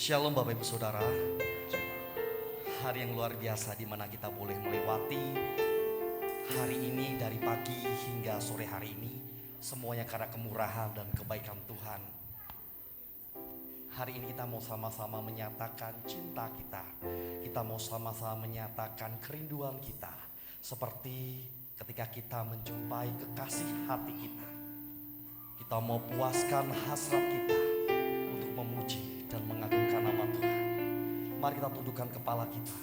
Shalom Bapak Ibu Saudara. Hari yang luar biasa di mana kita boleh melewati hari ini dari pagi hingga sore hari ini. Semuanya karena kemurahan dan kebaikan Tuhan. Hari ini kita mau sama-sama menyatakan cinta kita. Kita mau sama-sama menyatakan kerinduan kita. Seperti ketika kita menjumpai kekasih hati kita. Kita mau puaskan hasrat kita untuk memuji dan mengagungkan nama Tuhan. Mari kita tundukkan kepala kita.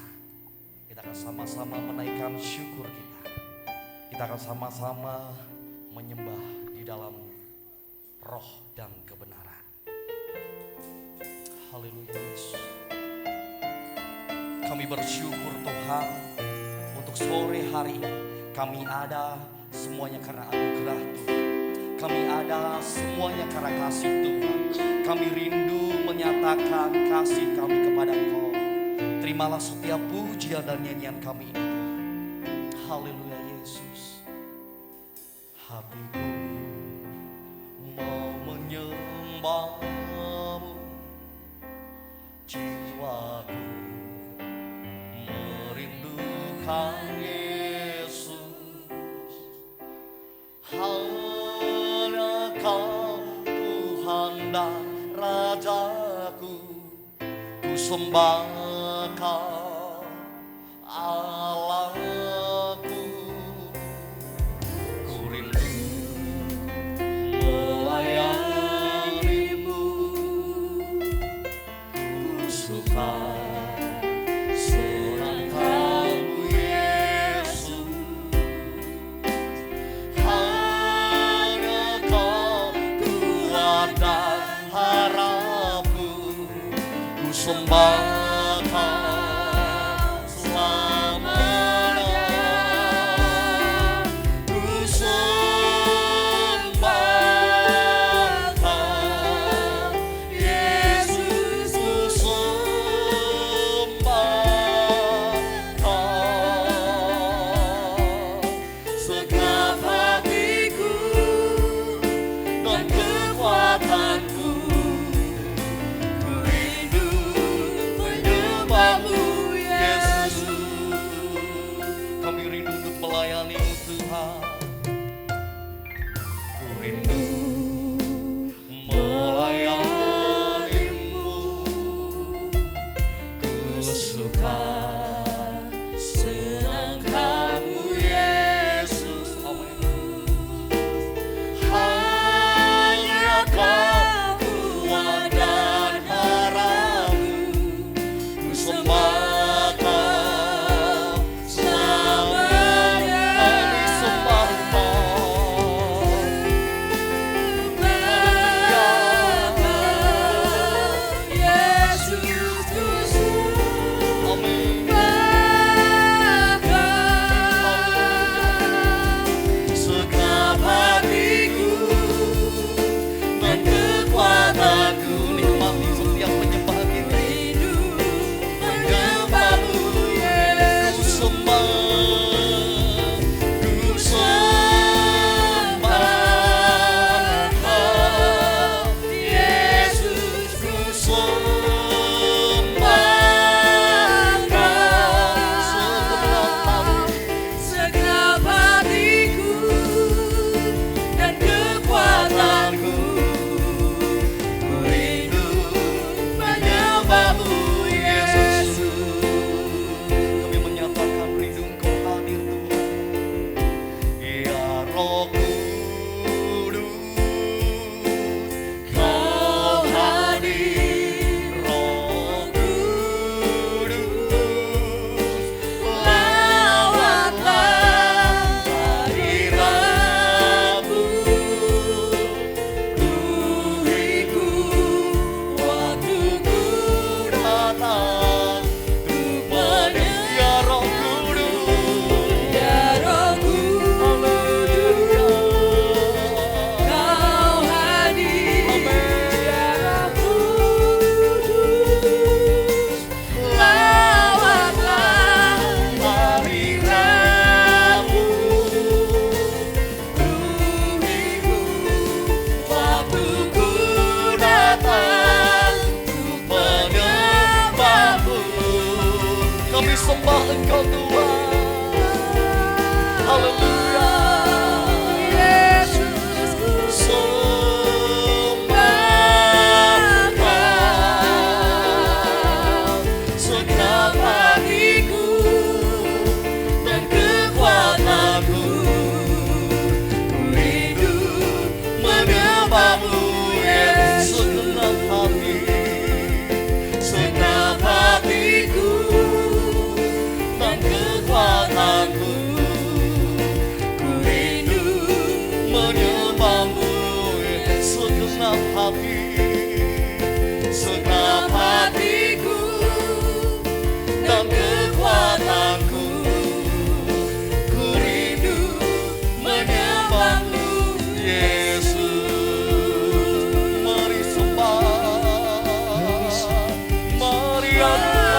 Kita akan sama-sama menaikkan syukur kita. Kita akan sama-sama menyembah di dalam roh dan kebenaran. Haleluya Yesus. Kami bersyukur Tuhan untuk sore hari ini. Kami ada semuanya karena anugerah Tuhan. Kami ada semuanya karena kasih Tuhan. Kami rindu menyatakan kasih kami kepada Engkau. Terimalah setiap pujian dan nyanyian kami ini Tuhan. Haleluya Yesus. Hatiku mau menyembah-Mu, jiwaku merindukan Yesus. Hanya Kau Tuhan dan Rajaku, ku sembah Kau Allahku. Ku rindu melayani-Mu, ku suka serangkan-Mu Yesus. Hanya Kau kuat dan harapku, ku sembah Kau selamanya. Ku sembah Kau Yesus, ku sembah Kau segenap hatiku dan kekuatanku. Ku rindu sembah Engkau Tuhan. Haleluya. Yesus sembah Kau segenap hatiku dan kekuatanku. Ku rindu menyembah-Mu Yesus segenap hati, segenap hatiku dan kekuatanku. Ku rindu menyembah-Mu segenap hati, segenap hatiku dan kekuatanku. Ku rindu menyembah-Mu Yesus. Mari sembah, mari adorasi.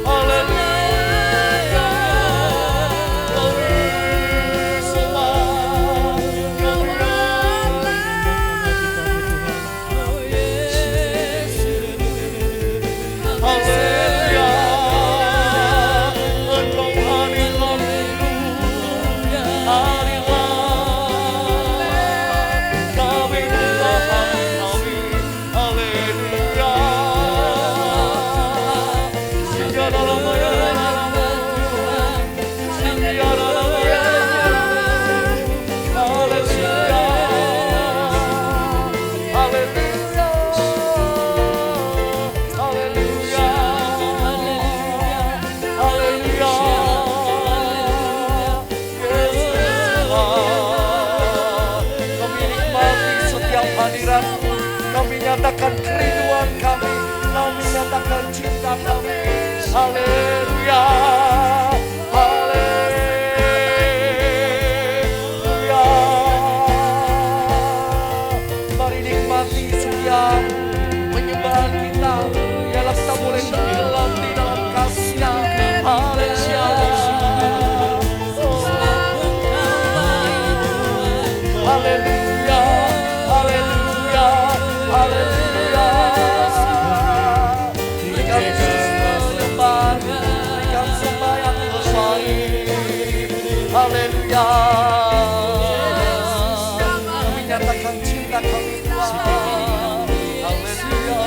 Haleluya. Mari sembah Haleluya. Engkau hadirat kami kami. Haleluya. Hingga dalam hadirat-Mu, kami nyatakan kerinduan kami, kami nyatakan cinta kami. Haleluya, haleluya. Mari nikmati setiap penyembahan kita, biarlah kita boleh tenggelam di dalam kasih-Nya. Haleluya. Haleluya, haleluya, haleluya. Berikan sembah, berikan sembah yang terbaik. Haleluya. Kami nyatakan cinta kami Tuhan. Haleluya.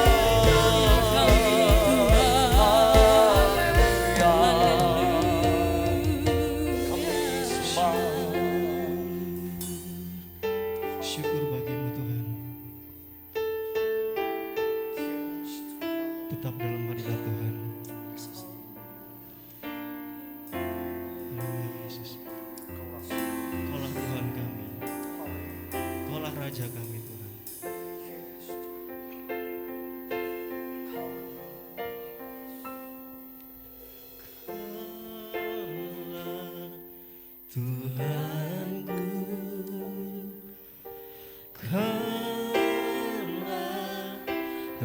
Haleluya. Kami sembah. Syukur bagi-Mu Tuhan. Tetap dalam hadirat Tuhan. Haleluya Yesus. Kaulah Tuhan kami. Kaulah Raja kami Tuhan. Kaulah Tuhanku. Kaulah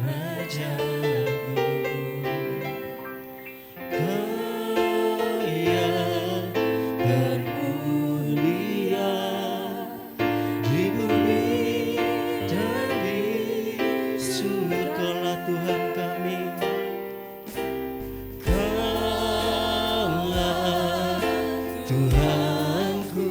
Rajaku, Kau yang termulia di bumi dan di surga. Kaulah Tuhan kami, Kaulah Tuhanku.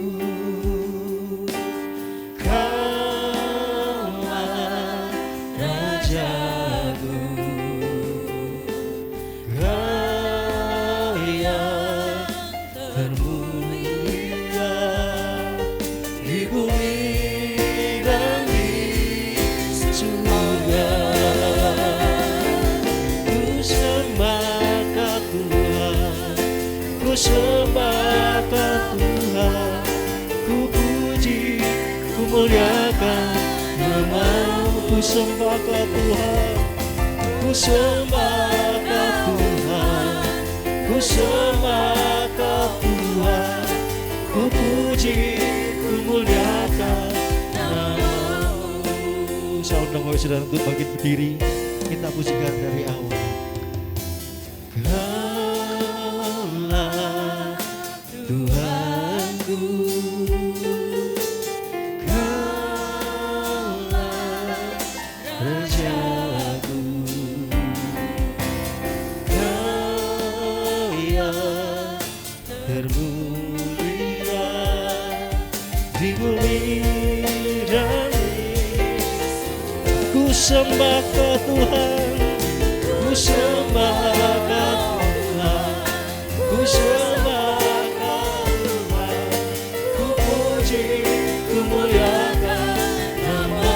Sembah Tuhan, ku puji, ku muliakan nama-Mu. Ku sembah Tuhan, ku sembah Tuhan, ku sembah Tuhan, ku puji, ku muliakan nama-Mu. Saudara saudara untuk bangkit berdiri, kita pujikan dari awal. Tuhanku, Kaulah Rajaku, Kau dan ku sembah ke Tuhan, ku sembah ke Tuhan, ku sembah ke Tuhan, ku puji, ku muliakan nama.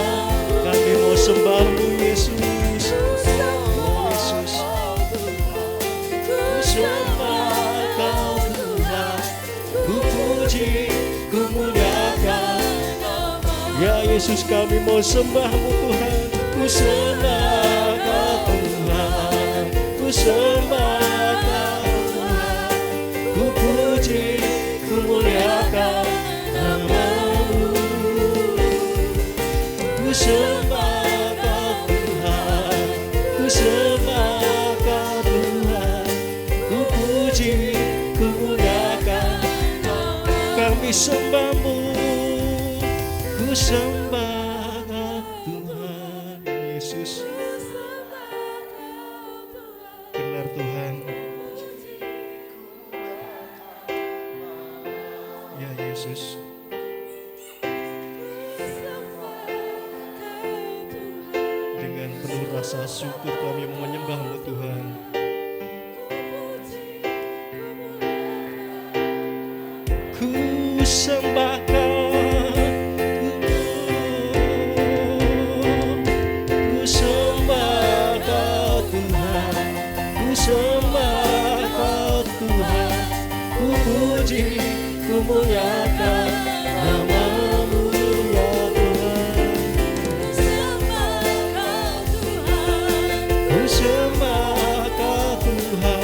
Kami mau sembah-Mu Yesus, oh Yesus. Ku sembah Kau Tuhan, ku puji, ku muliakan. Ya Yesus, kami mau sembah-Mu Tuhan. Ku sembah Kau Tuhan, ku sembah Kau Tuhan, ku puji, ku muliakan nama-Mu. Ku sembah Kau Tuhan, ku sembah Kau Tuhan, ku puji, ku muliakan. Kami sembah-Mu, ku sembah Kau Tuhan. Yesus, benar Tuhan. Ya Yesus, dengan penuh rasa syukur kami menyembah-Mu Tuhan. Ku sembah Kau, ku sembah Kau Tuhan, ku sembah Kau Tuhan, ku puji, ku muliakan nama-Mu ya Tuhan. Ku sembah Kau Tuhan,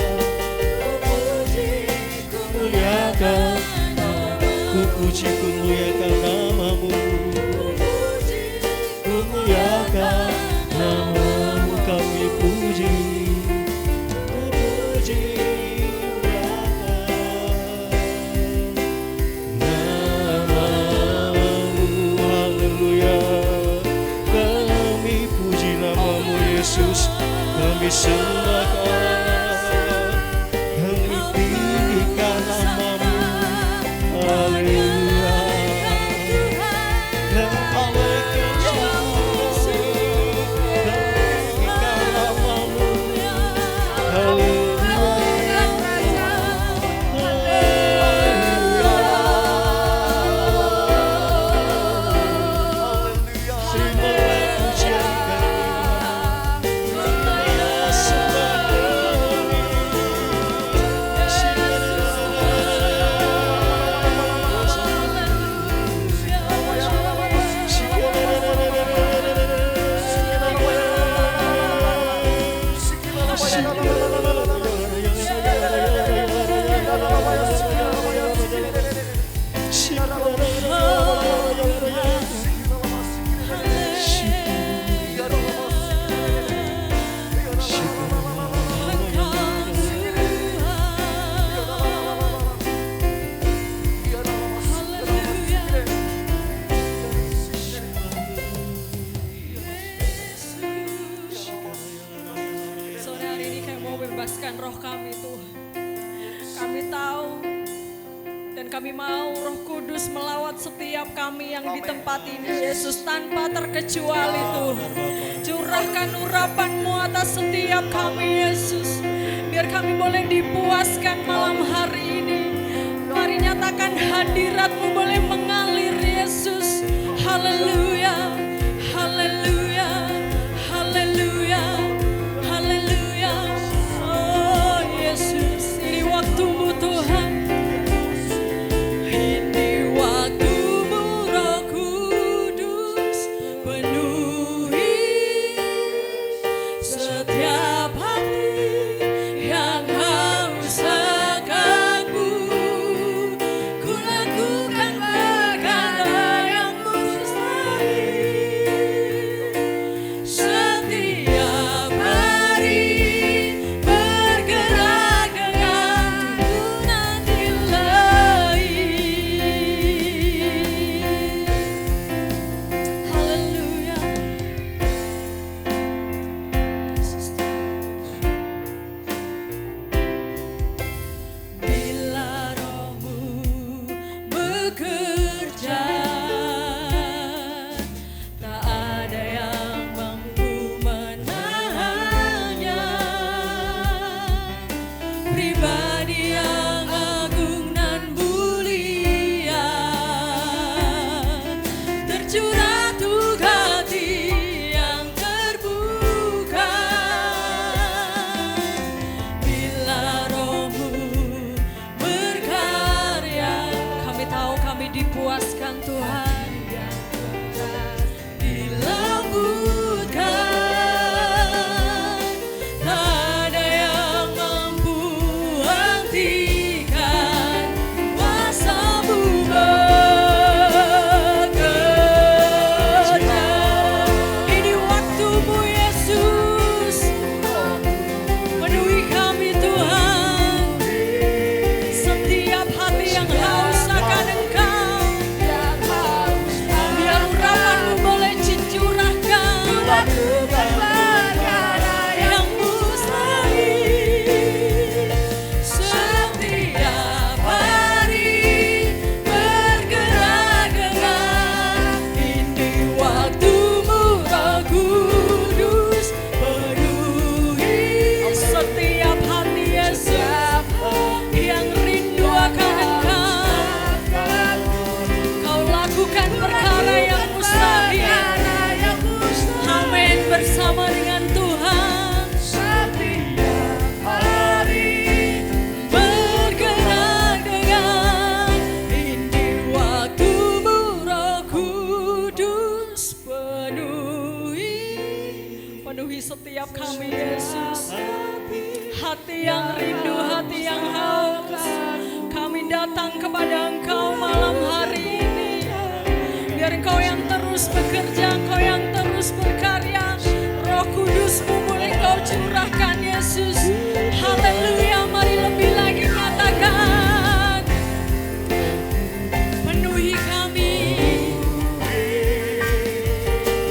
ku puji, ku muliakan. Ku puji, ku muliakan nama-Mu, ku muliakan nama-Mu. Kami puji, ku puji, muliakan nama-Mu. Haleluya. Kami puji nama-Mu Yesus, kami sembah Kau, kami tinggikan nama-Mu. Haleluya. Dan alaikan syukur, tinggikan nama-Mu. Haleluya. Terimalah pujian kami, terimalah sembah kami. Sore hari ini kami mau bebaskan roh kami Tuhan. Kami tahu dan kami mau Roh Kudus melawat setiap kami yang di tempat ini Yesus, tanpa terkecuali Tuhan. Curahkan urapan-Mu atas setiap kami Yesus, biar kami boleh dipuaskan malam hari ini. Mari nyatakan hadirat-Mu boleh mengalir Yesus. Haleluya, haleluya, haleluya, haleluya. Oh Yesus, ini waktu-Mu Tuhan. Ini waktu-Mu Roh Kudus, penuhi setiap hati yang haus akan-Mu. Ku lakukan bagai bercurah tuh hati yang terbuka. Bila Roh-Mu berkarya, kami tahu kami dipuaskan Tuhan. Bersama dengan Tuhan setiap hari, bergerak dengan inti waktu-Mu Roh Kudus, penuhi setiap kami Yesus. Hati yang rindu, hati yang haus, kami datang kepada Engkau malam hari ini. Biar Engkau yang terus bekerja, Engkau yang terus berkarya. Roh Kudus-Mu boleh Kau curahkan Yesus. Haleluya, mari lebih lagi nyatakan. Penuhi kami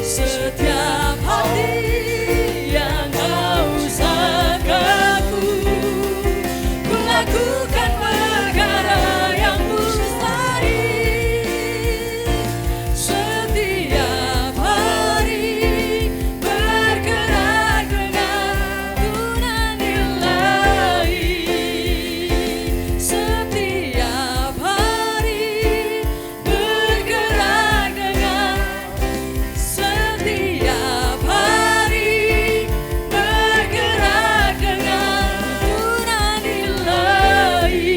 setiap hati yang haus akan-Ku. Ku lakukan perkara yang mustahil. Setiap hari bergerak dengan tunan ilahi. Setiap hari bergerak dengan, setiap hari bergerak dengan tunan ilahi.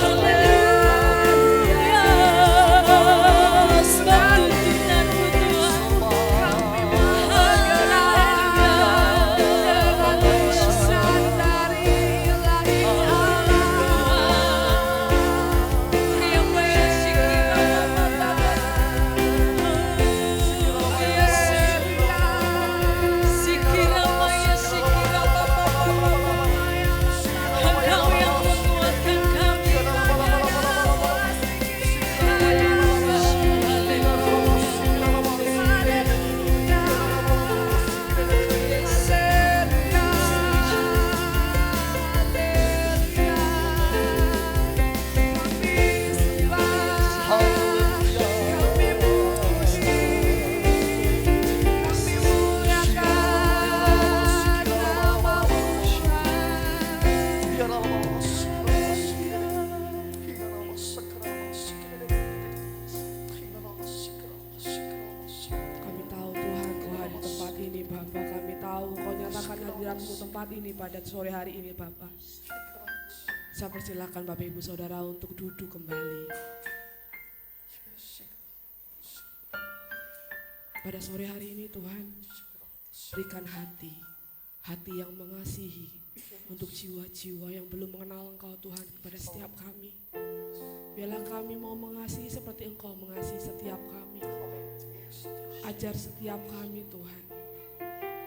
Haleluya, sebab tuntunan-Mu Tuhan. Engkau yang menguatkan kami. Kami tahu Tuhan Kau hadir di tempat ini Bapa. Kami tahu Kau nyatakan hadirat-Mu tempat ini pada sore hari ini Bapa. Saya persilakan Bapak Ibu Saudara untuk duduk kembali. Pada sore hari ini Tuhan, berikan hati yang mengasihi untuk jiwa-jiwa yang belum mengenal Engkau Tuhan kepada setiap kami. Biarlah kami mau mengasihi seperti Engkau mengasihi setiap kami. Ajar setiap kami Tuhan.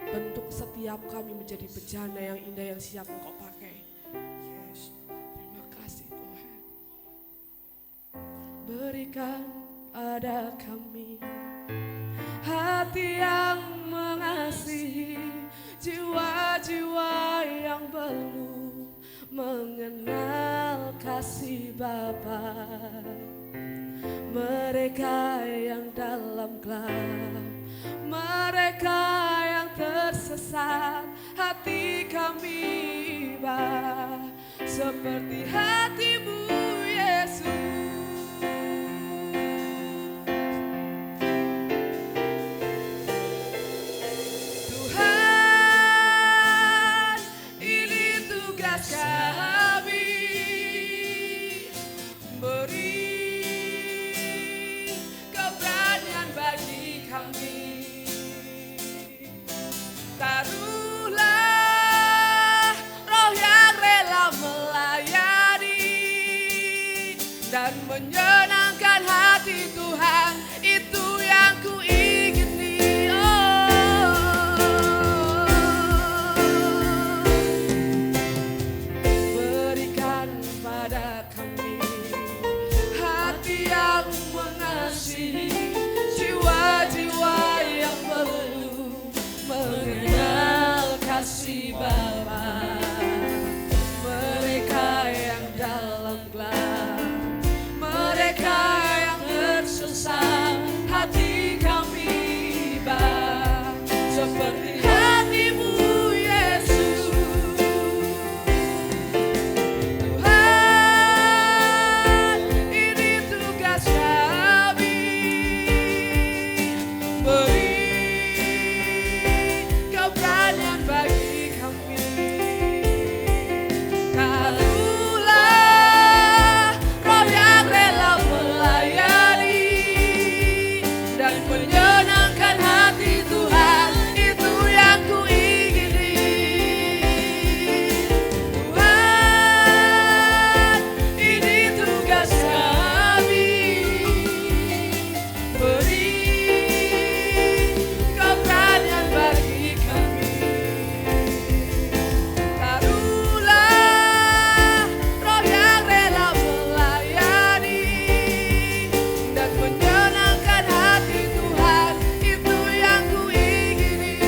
Bentuk setiap kami menjadi bejana yang indah yang siap Engkau pakai. Terima kasih Tuhan. Berikan pada kami hati yang mengasihi jiwa-jiwa yang belum mengenal kasih Bapa. Mereka yang dalam gelap, mereka yang tersesat, hati kami Bapa seperti hati-Mu dan menyenangkan hati Tuhan, itu yang ku ingini. Berikan pada kami hati yang mengasihi jiwa-jiwa yang belum mengenal kasih Bapa. Mereka yang dalam gelap, mereka yang tersesat, hati kami Bapa seperti hatimu Yesus. Tuhan, ini tugas kami, beri keberanian bagi kami. Taruhlah roh yang rela melayani dan menyenangkan hati Tuhan, itu yang ku ingini. Tuhan, ini tugas kami, beri keberanian bagi kami. Taruhlah roh yang rela melayani dan menyenangkan hati Tuhan, itu yang ku ingini.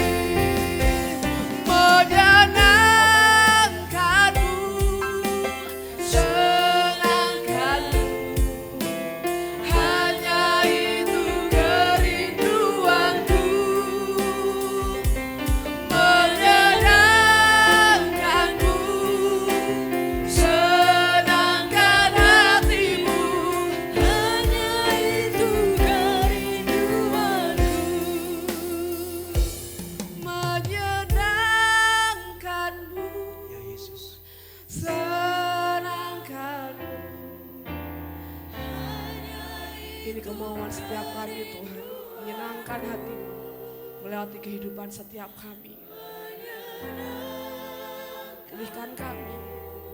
Menyenangkanmu, senangkanmu, hanya itu kerinduanku. Menyenangkanmu, senangkan hatimu, hanya itu kerinduanku. Menyenangkanmu, Ya Yesus. senangkanmu. Ini kemauan setiap kami Tuhan, menyenangkan hatimu melewati kehidupan setiap kami. Pulihkan kami,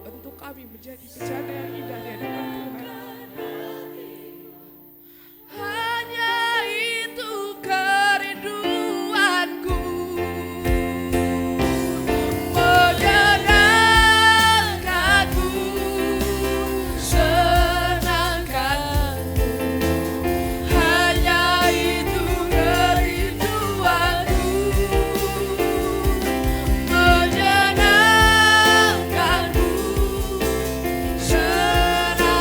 bentuk kami menjadi bejana yang indah di hadapan Tuhan. Hanya itu kerinduanku. Menyenangkanmu, senangkanmu, hanya itu kerinduanku. Menyenangkanmu, senangkanmu,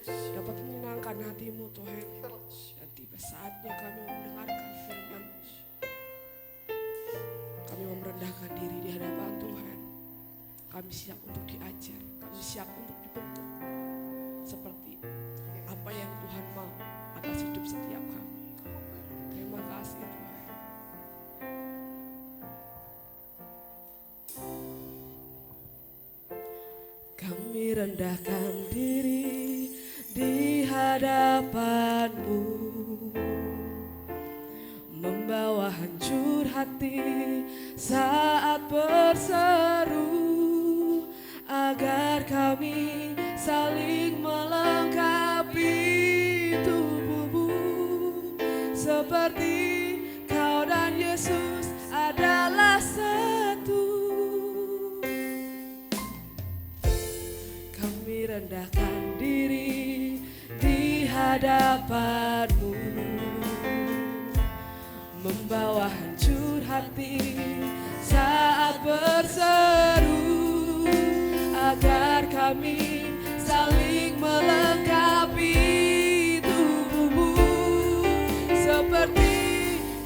dapat menyenangkan hatimu Tuhan. Dan tiba saatnya kami mendengarkan firman. Kami mau merendahkan diri di hadapan Tuhan. Kami siap untuk diajar, kami siap untuk dibentuk. Seperti apa yang Tuhan mau atas hidup setiap kami. Terima kasih Tuhan. Kami rendahkan diri di hadapan-Mu, membawa hancur hati saat berseru, agar kami saling melengkapi tubuh-Mu, seperti Kau dan Yesus adalah satu. Kami rendahkan diri di hadapan-Mu, membawa hancur hati saat berseru, agar kami saling melengkapi tubuh-Mu, seperti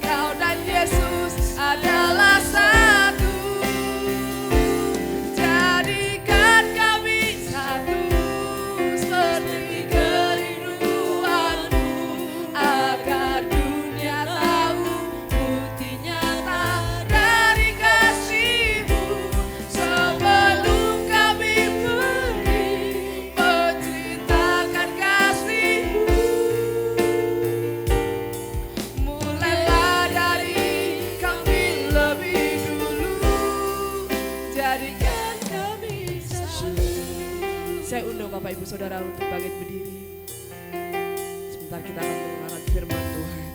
Kau dan Yesus adalah satu. Jadikan kami satu seperti kerinduan-Mu, agar dunia tahu bukti nyata dari kasih-Mu. Sebelum kami pergi menceritakan kasih-Mu, mulailah dari kami lebih dulu, jadikan kami satu. Saya undang Bapak Ibu Saudara untuk bangkit berdiri. Sebentar kita akan mendengarkan firman Tuhan.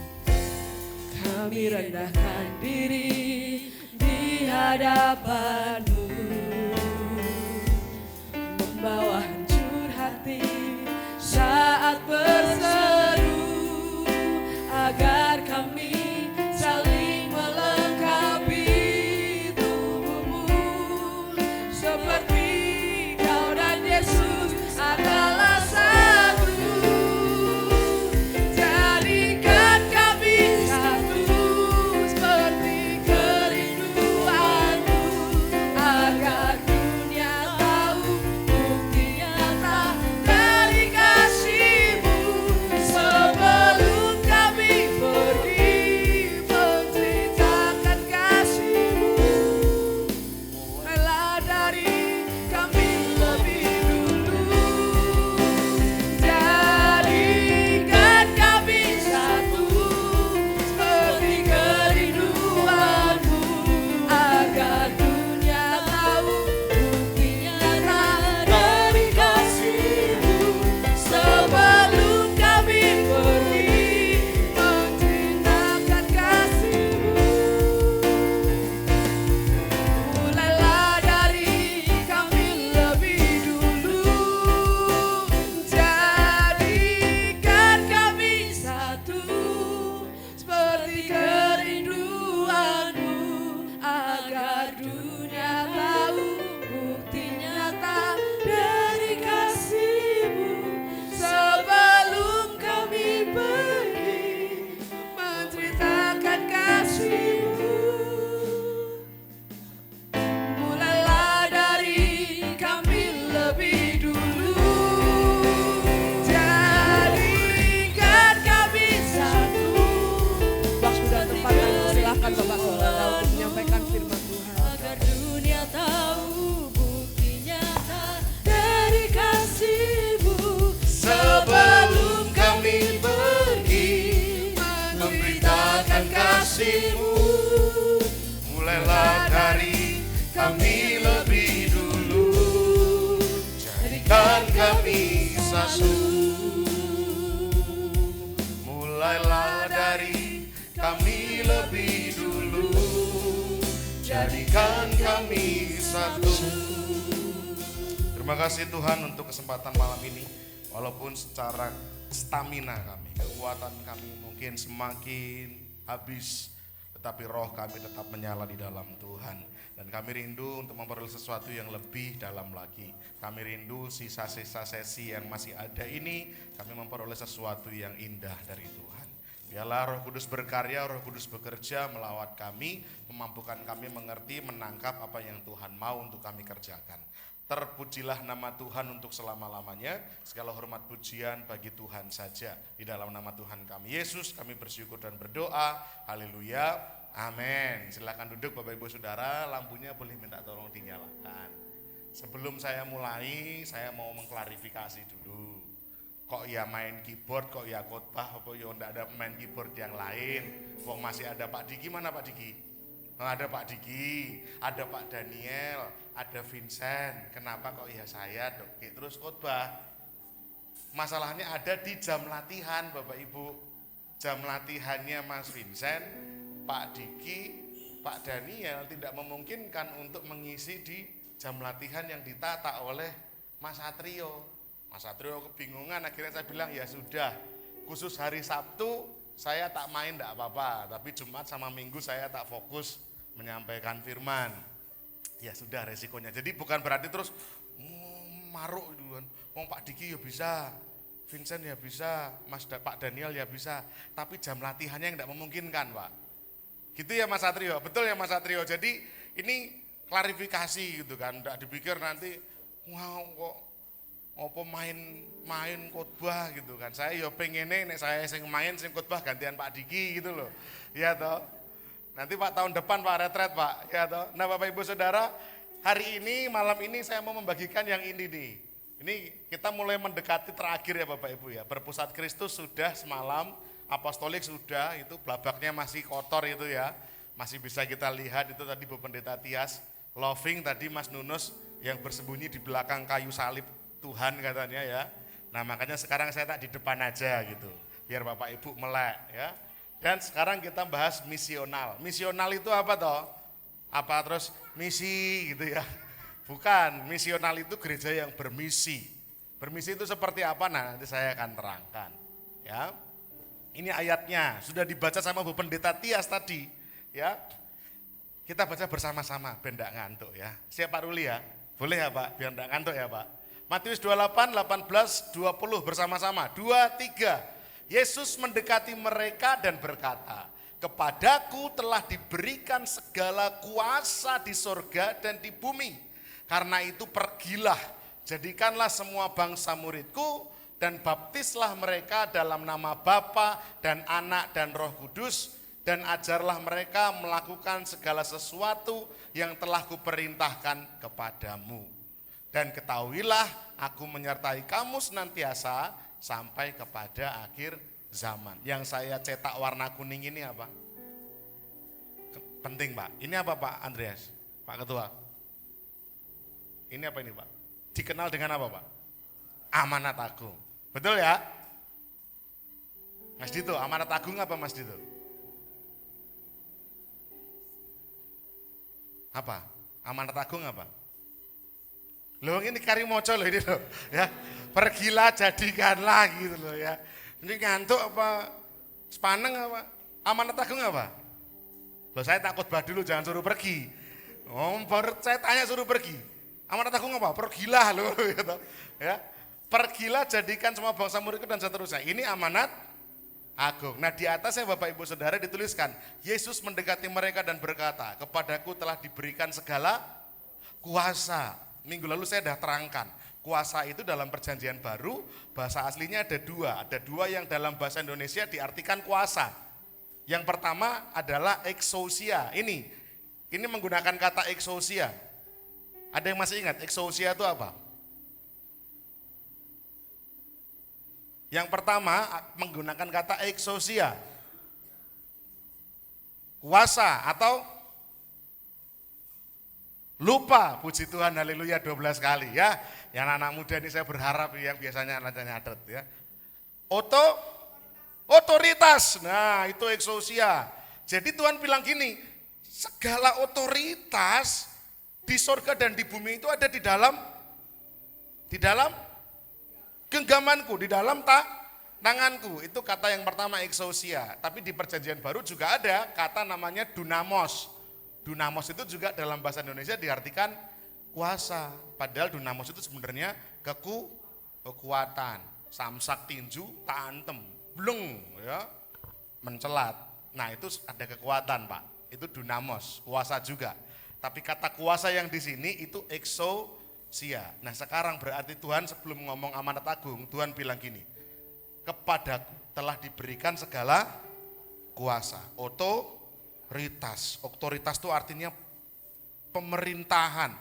Kami rendahkan diri di hadapan-Mu, membawa hancur hati saat berseru, agar kami saling melengkapi tubuh-Mu, seperti Kau dan Yesus adalah satu. Jadikan kami satu seperti kerinduan-Mu, agar dunia tahu bukti nyata dari kasih-Mu. Sebelum kami pergi menceritakan kasih-Mu, mulailah dari kami lebih dulu, jadikan kami satu seperti kerinduan-Mu, agar dunia tahu bukti nyata dari kasih-Mu. Sebelum kami pergi menceritakan kasih-Mu, mulailah dari kami lebih dulu, jadikan kami satu seperti kerinduan-Mu, agar dunia tahu bukti nyata dari kasih-Mu. Sebelum kami pergi menceritakan kasih-Mu, mulailah dari kami lebih dulu, jadikan kami satu. Waktu dan tempat kami silakan Bapak Saudara untuk menyampaikan firman Tuhan. Agar dunia tahu bukti nyata dari kasih-Mu. Sebelum kami pergi memberitakan kasih-Mu, mulailah dari kami lebih dulu, jadikan kami satu. Mulailah dari kami lebih dulu, jadikan kami satu. Terima kasih Tuhan untuk kesempatan malam ini. Walaupun secara stamina kami, kekuatan kami mungkin semakin habis, tetapi roh kami tetap menyala di dalam Tuhan. Dan kami rindu untuk memperoleh sesuatu yang lebih dalam lagi. Kami rindu sisa-sisa sesi yang masih ada ini, kami memperoleh sesuatu yang indah dari Tuhan. Biarlah Roh Kudus berkarya, Roh Kudus bekerja melawat kami, memampukan kami mengerti, menangkap apa yang Tuhan mau untuk kami kerjakan. Terpujilah nama Tuhan untuk selama-lamanya. Segala hormat pujian bagi Tuhan saja. Di dalam nama Tuhan kami Yesus, kami bersyukur dan berdoa. Haleluya. Amin. Silakan duduk Bapak Ibu Saudara, lampunya boleh minta tolong dinyalakan. Sebelum saya mulai, saya mau mengklarifikasi dulu. Kok ya main keyboard, kok ya khotbah, kok ya enggak ada main keyboard yang lain. Kok masih ada Pak Diki, mana Pak Diki? Ada Pak Diki, ada Pak Daniel, ada Vincent. Kenapa kok ya saya terus khotbah? Masalahnya ada di jam latihan Bapak Ibu. Jam latihannya Mas Vincent, Pak Diki, Pak Daniel tidak memungkinkan untuk mengisi di jam latihan yang ditata oleh Mas Satrio. Mas Satrio kebingungan, akhirnya saya bilang ya sudah, khusus hari Sabtu saya tak main enggak apa-apa, tapi Jumat sama Minggu saya tak fokus menyampaikan firman. Ya sudah resikonya. Jadi bukan berarti terus maruk gitu kan. Pak Diki ya bisa, Vincent ya bisa, Pak Daniel ya bisa, tapi jam latihannya yang enggak memungkinkan, Pak. Gitu ya Mas Satrio, betul ya Mas Satrio. Jadi ini klarifikasi gitu kan, enggak dipikir nanti wow kok apa main khotbah gitu kan. Saya ya pengennya nek saya sing main sing khotbah gantian Pak Diki gitu loh. Ya toh. Nanti Pak tahun depan Pak retret Pak. Ya toh. Nah Bapak Ibu Saudara, hari ini malam ini saya mau membagikan yang ini nih. Ini kita mulai mendekati terakhir ya Bapak Ibu ya. Berpusat Kristus sudah semalam, apostolik sudah, itu blabaknya masih kotor itu ya. Masih bisa kita lihat itu tadi Bu Pendeta Tias, loving tadi Mas Nunus yang bersembunyi di belakang kayu salib Tuhan katanya ya. Nah makanya sekarang saya tak di depan aja gitu, biar Bapak Ibu melek ya. Dan sekarang kita bahas misional. Misional itu apa toh? Apa terus misi gitu ya? Bukan, misional itu gereja yang bermisi. Bermisi itu seperti apa? Nah nanti saya akan terangkan ya. Ini ayatnya, sudah dibaca sama Bu Pendeta Tias tadi ya. Kita baca bersama-sama, biar enggak ngantuk ya. Siap Pak Ruli ya? Boleh ya Pak, biar enggak ngantuk ya Pak. Matius 28, 18, 20 bersama-sama. 2, 3. Yesus mendekati mereka dan berkata, "Kepadaku telah diberikan segala kuasa di sorga dan di bumi. Karena itu pergilah, jadikanlah semua bangsa muridku dan baptislah mereka dalam nama Bapa dan Anak dan Roh Kudus, dan ajarlah mereka melakukan segala sesuatu yang telah kuperintahkan kepadamu. Dan ketahuilah aku menyertai kamu senantiasa sampai kepada akhir zaman." Yang saya cetak warna kuning ini apa? Penting Pak. Ini apa Pak Andreas? Pak Ketua. Ini apa ini Pak? Dikenal dengan apa Pak? Amanat Agung. Betul ya? Mas Dito, amanat agung apa Mas Dito? Apa? Amanat agung apa? Loh ini Karimoco loh ini loh ya. Pergilah jadikanlah gitu loh ya. Ini ngantuk apa? Sepaneng apa? Amanat agung apa? Loh saya takut bah dulu jangan suruh pergi. Oh, saya tanya suruh pergi. Amanat agung apa? Pergilah loh gitu ya. Pergilah jadikan semua bangsa muridku dan seterusnya. Ini amanat agung. Nah di atasnya Bapak Ibu Saudara dituliskan, Yesus mendekati mereka dan berkata, "Kepadaku telah diberikan segala kuasa." Minggu lalu saya sudah terangkan, kuasa itu dalam perjanjian baru, bahasa aslinya ada dua. Ada dua yang dalam bahasa Indonesia diartikan kuasa. Yang pertama adalah exousia. Ini menggunakan kata exousia. Ada yang masih ingat exousia itu apa? Yang pertama menggunakan kata exousia. Kuasa atau lupa, puji Tuhan, haleluya 12 kali ya. Yang anak muda ini saya berharap yang biasanya anaknya nyatet ya. Otoritas, nah itu exousia. Jadi Tuhan bilang gini, segala otoritas di sorga dan di bumi itu ada di dalam genggamanku, di dalam Tanganku, itu kata yang pertama exousia. Tapi di perjanjian baru juga ada kata namanya dunamos. Dunamos itu juga dalam bahasa Indonesia diartikan kuasa. Padahal dunamos itu sebenarnya kekuatan. Samsak tinju, tantem, bleng, ya, mencelat. Nah itu ada kekuatan Pak, itu dunamos, kuasa juga. Tapi kata kuasa yang di sini itu exousia. Nah sekarang berarti Tuhan sebelum ngomong amanat agung, Tuhan bilang gini, kepadaku telah diberikan segala kuasa, otoritas. Otoritas itu artinya pemerintahan,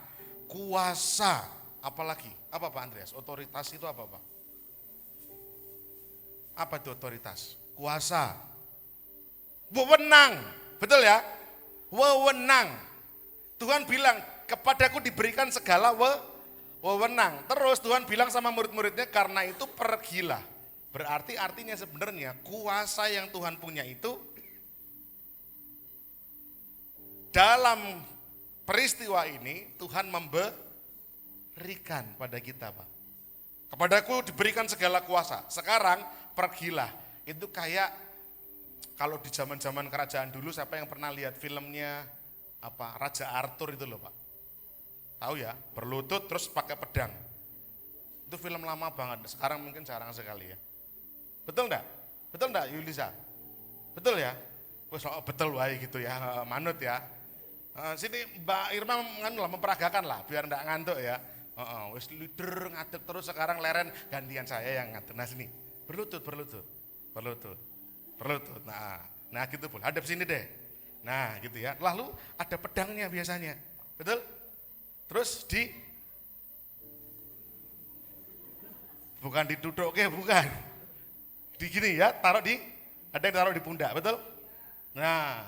kuasa, apalagi? Apa Pak Andreas? Otoritas itu apa Pak? Apa itu otoritas? Kuasa. Wewenang, betul ya? Wewenang. Tuhan bilang, kepadaku diberikan segala wewenang. Terus Tuhan bilang sama murid-muridnya, karena itu pergilah. Berarti artinya sebenarnya kuasa yang Tuhan punya itu dalam peristiwa ini Tuhan memberikan pada kita Pak. Kepadaku diberikan segala kuasa. Sekarang pergilah. Itu kayak kalau di zaman-zaman kerajaan dulu, siapa yang pernah lihat filmnya apa Raja Arthur itu loh Pak. Tahu ya, berlutut terus pakai pedang. Itu film lama banget. Sekarang mungkin jarang sekali ya. Betul enggak? Betul enggak Yulisa? Betul ya? Wes betul wae gitu ya, manut ya. Sini Mbak Irma memperagakan lah biar enggak ngantuk ya. Wes leader ngaduk terus, sekarang leren gantian saya yang ngaduk. Nah sini, berlutut. Nah gitu pun, hadap sini deh. Nah gitu ya, lalu ada pedangnya biasanya, betul? Terus bukan diduduk, bukan. Di gini ya, ada yang taruh di pundak, betul? Nah,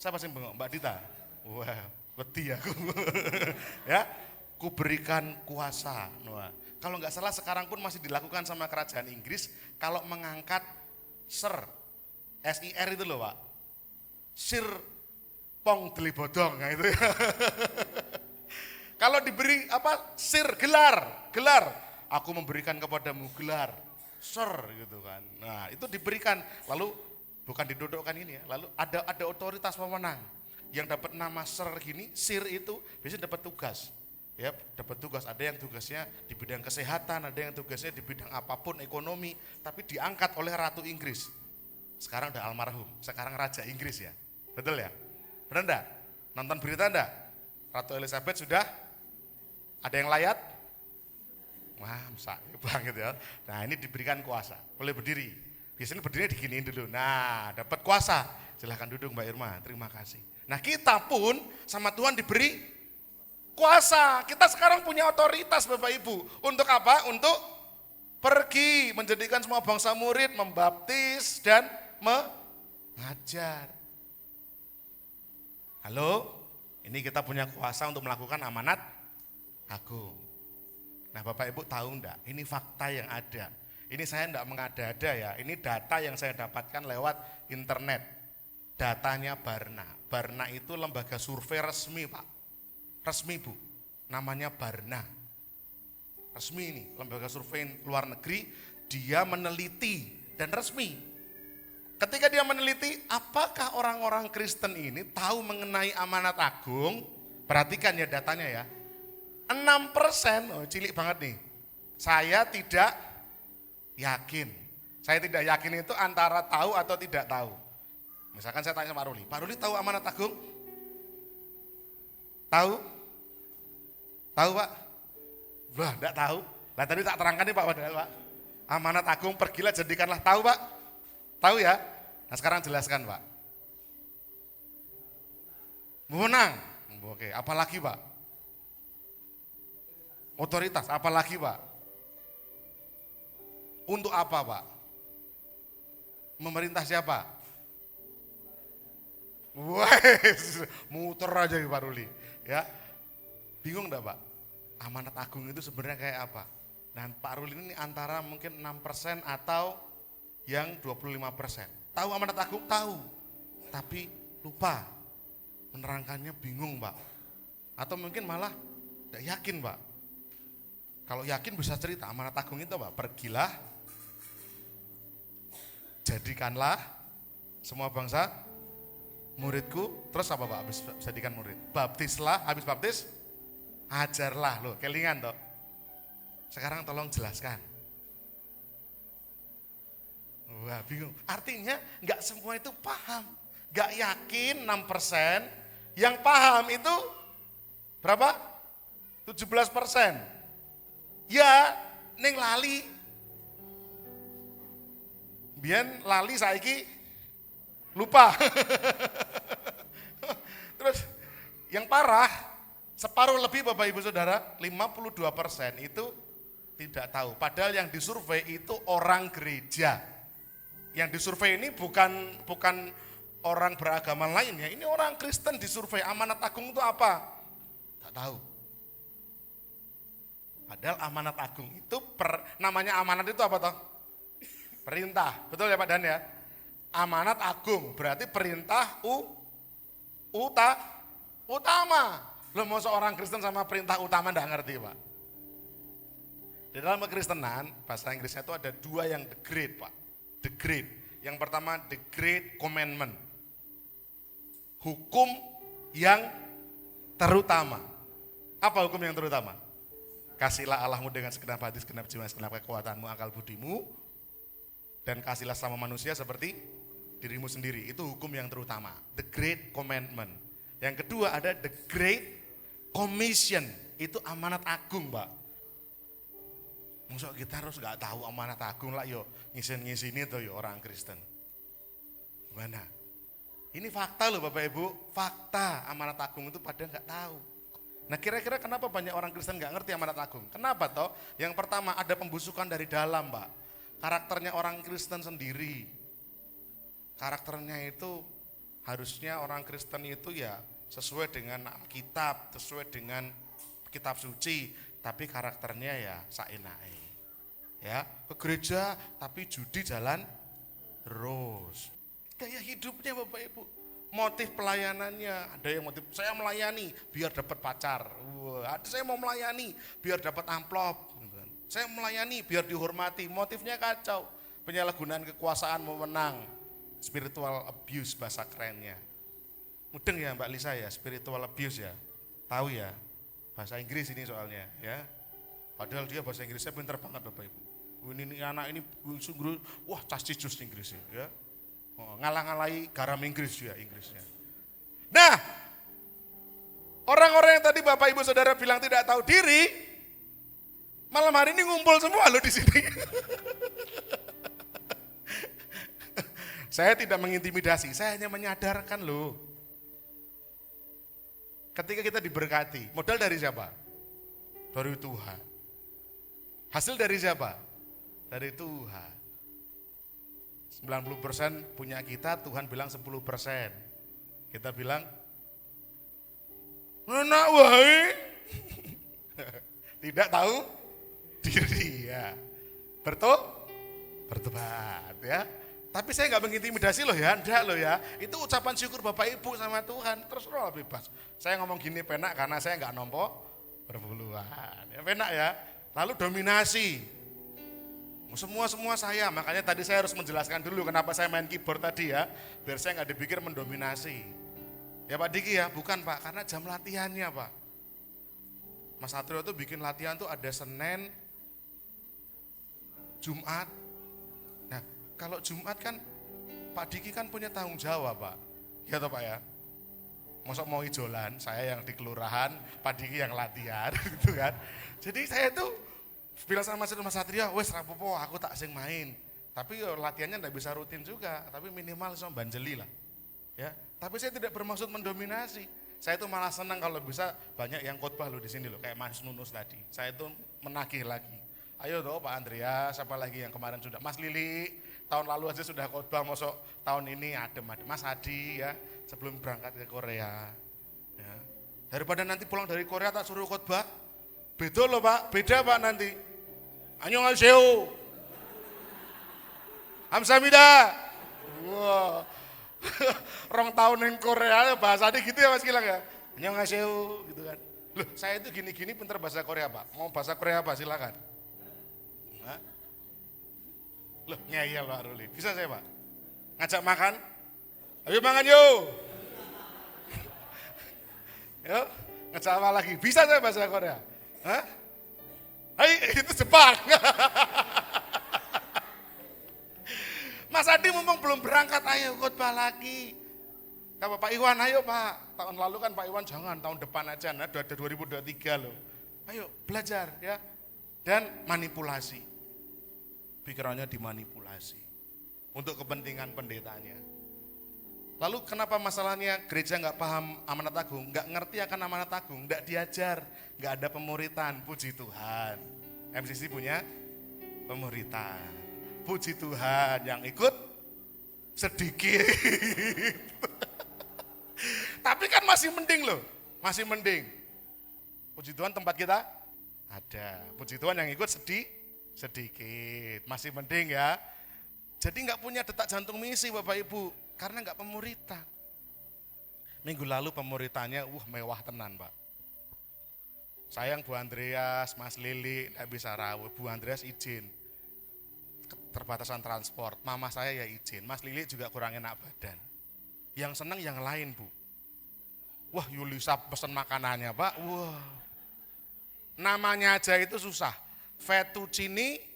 siapa sih bengok? Mbak Dita? Wah, wedi aku. Ya, kuberikan kuasa. Nah, kalau nggak salah sekarang pun masih dilakukan sama kerajaan Inggris kalau mengangkat SIR itu loh Pak. Sir Pong Deli Bodong, nah itu. Kalau diberi sir gelar, aku memberikan kepadamu gelar, sir gitu kan. Nah itu diberikan, lalu bukan didudukkan ini ya, lalu ada otoritas pemenang yang dapat nama sir gini, sir itu biasanya dapat tugas. Ya, dapat tugas, ada yang tugasnya di bidang kesehatan, ada yang tugasnya di bidang apapun ekonomi, tapi diangkat oleh Ratu Inggris. Sekarang udah almarhum, sekarang Raja Inggris ya. Betul ya? Benar enggak? Nonton berita enggak? Ratu Elizabeth sudah ada yang layat? Wah, banget ya. Nah, ini diberikan kuasa. Boleh berdiri. Biasanya berdiri diginiin dulu. Nah, dapat kuasa. Silahkan duduk Mbak Irma. Terima kasih. Nah, kita pun sama Tuhan diberi kuasa. Kita sekarang punya otoritas Bapak Ibu. Untuk apa? Untuk pergi menjadikan semua bangsa murid, membaptis dan mengajar. Halo, ini kita punya kuasa untuk melakukan amanat agung. Nah Bapak Ibu tahu enggak, ini fakta yang ada. Ini saya enggak mengada-ada ya, ini data yang saya dapatkan lewat internet. Datanya Barna. Barna itu lembaga survei resmi Pak. Resmi Bu, namanya Barna. Resmi ini, lembaga survei luar negeri, dia meneliti dan resmi. Ketika dia meneliti, apakah orang-orang Kristen ini tahu mengenai amanat agung? Perhatikan ya datanya ya. 6%, cilik banget nih. Saya tidak yakin. Saya tidak yakin itu antara tahu atau tidak tahu. Misalkan saya tanya sama Pak Ruli tahu amanat agung? Tahu? Tahu Pak? Wah, enggak tahu. Nah tadi tak terangkan nih Pak padahal Pak. Amanat agung pergilah jadikanlah, tahu Pak? Tahu ya? Nah sekarang jelaskan Pak. Wewenang. Oke, apalagi Pak? Otoritas, apalagi Pak? Untuk apa Pak? Memerintah siapa? Wah, muter aja Pak Ruli. Ya, bingung enggak Pak? Amanat agung itu sebenarnya kayak apa? Dan Pak Ruli ini antara mungkin 6% atau yang 25%. Tahu amanat agung? Tahu. Tapi lupa. Menerangkannya bingung Pak. Atau mungkin malah tidak yakin Pak. Kalau yakin bisa cerita amanat agung itu Pak. Pergilah jadikanlah semua bangsa muridku. Terus apa Pak? Habis jadikan murid. Baptislah, habis baptis ajarlah. Loh, kelingan toh. Sekarang tolong jelaskan. Wah, bingung. Artinya enggak semua itu paham. Enggak yakin 6%. Yang paham itu berapa? 17%. Ya, ning lali. Biyen lali saiki lupa. Terus yang parah, separuh lebih Bapak Ibu Saudara, 52% itu tidak tahu. Padahal yang disurvei itu orang gereja. Yang disurvei ini bukan orang beragama lain ya. Ini orang Kristen disurvei. Amanat agung itu apa? Tak tahu. Padahal amanat agung itu namanya amanat itu apa toh? Perintah. Betul ya Pak Dan ya? Amanat agung berarti perintah utama. Loh mau seorang Kristen sama perintah utama enggak ngerti Pak? Di dalam kekristenan bahasa Inggrisnya itu ada dua yang the great Pak. The great. Yang pertama the great commandment. Hukum yang terutama. Apa hukum yang terutama? Kasihlah Allahmu dengan segenap hati, segenap jiwa, segenap kekuatanmu, akal budimu. Dan kasihlah sama manusia seperti dirimu sendiri. Itu hukum yang terutama. The great commandment. Yang kedua ada the great commission. Itu amanat agung Pak. Maksud kita harus gak tahu amanat agung lah yo. Ngisin-ngisini tuh yo orang Kristen. Gimana? Ini fakta loh Bapak Ibu. Fakta amanat agung itu pada gak tahu. Nah kira-kira kenapa banyak orang Kristen gak ngerti amanat agung? Kenapa toh? Yang pertama ada pembusukan dari dalam Pak. Karakternya orang Kristen sendiri. Karakternya itu harusnya orang Kristen itu ya sesuai dengan kitab, sesuai dengan kitab suci. Tapi karakternya ya saenake. Ya, ke gereja tapi judi jalan terus. Gaya hidupnya Bapak Ibu. Motif pelayanannya, ada yang motif saya melayani biar dapat pacar. Ada saya mau melayani biar dapat amplop. Saya melayani biar dihormati. Motifnya kacau. Penyalahgunaan kekuasaan mewenang. Spiritual abuse bahasa kerennya. Mudeng ya Mbak Lisa ya, spiritual abuse ya. Tahu ya? Bahasa Inggris ini soalnya ya. Padahal dia bahasa Inggrisnya pintar banget Bapak Ibu. Ini anak ini sungguh wah cascicus Inggrisnya ya. Ngalah-ngalahi garam Inggris ya Inggrisnya. Nah, orang-orang yang tadi Bapak Ibu Saudara bilang tidak tahu diri, malam hari ini ngumpul semua loh di sini. Saya tidak mengintimidasi, saya hanya menyadarkan loh. Ketika kita diberkati, modal dari siapa? Dari Tuhan. Hasil dari siapa? Dari Tuhan. 90% punya kita, Tuhan bilang 10%. Kita bilang, enak wahai. Tidak tahu diri ya. Bertobat ya. Tapi saya nggak mengintimidasi loh ya, enggak loh ya. Itu ucapan syukur Bapak Ibu sama Tuhan, terus roh bebas. Saya ngomong gini penak karena saya nggak nompo perpuluhan. Ya penak ya. Lalu dominasi. Semua saya, makanya tadi saya harus menjelaskan dulu kenapa saya main keyboard tadi ya, biar saya nggak dipikir mendominasi. Ya Pak Diki ya, bukan Pak, karena jam latihannya Pak. Mas Satrio tuh bikin latihan tuh ada Senin, Jumat. Nah kalau Jumat kan Pak Diki kan punya tanggung jawab Pak, ya toh Pak ya. Masa mau ijolan, saya yang di kelurahan, Pak Diki yang latihan gitu kan. Jadi saya tuh bilang sama Mas Satria, wes rapopo aku tak sing main. Tapi latihannya enggak bisa rutin juga, tapi minimal sama banjeli lah. Ya, tapi saya tidak bermaksud mendominasi. Saya itu malah senang kalau bisa banyak yang khotbah loh di sini loh, kayak Mas Nunus tadi. Saya itu menagih lagi. Ayo toh Pak Andreas, siapa lagi yang kemarin sudah Mas Lili, tahun lalu aja sudah khotbah, mosok tahun ini adem. Mas Adi ya, sebelum berangkat ke Korea. Ya. Daripada nanti pulang dari Korea tak suruh khotbah. Beda loh Pak, beda Pak nanti. Annyeonghaseyo. Hamsamida. Wah. Rong tahun yang Korea bahasa dia gitu ya Mas Gilang ya. Annyeonghaseyo gitu kan. Loh, saya itu gini-gini pintar bahasa Korea Pak. Mau bahasa Korea apa silakan. Hah? Loh, ngeyel Pak Ruli. Bisa saya Pak? Ngajak makan? Ayo makan yuk. Yuk, ngajak apa lagi? Bisa saya bahasa Korea? Hah? Hai, itu Jepang. Mas Adi mumpung belum berangkat, ayo khotbah lagi. Kalau Pak Iwan, ayo Pak. Tahun lalu kan Pak Iwan jangan, tahun depan aja, nah ada 2023 loh. Ayo belajar ya. Dan manipulasi. Pikirannya dimanipulasi. Untuk kepentingan pendetanya. Lalu kenapa masalahnya gereja nggak paham amanat agung, nggak ngerti akan amanat agung, nggak diajar, nggak ada pemuritan, puji Tuhan. MCC punya pemuritan, puji Tuhan yang ikut sedikit. Tapi kan masih mending loh, masih mending. Puji Tuhan tempat kita ada, puji Tuhan yang ikut sedikit, masih mending ya. Jadi nggak punya detak jantung misi Bapak Ibu, karena nggak pemuritan. Minggu lalu pemuritannya, mewah tenan Pak. Sayang Bu Andreas, Mas Lili, nggak bisa rawuh. Bu Andreas izin, keterbatasan transport. Mama saya ya izin, Mas Lili juga kurang enak badan. Yang senang yang lain Bu. Wah Yulisa pesen makanannya Pak, wah. Namanya aja itu susah. Fettuccine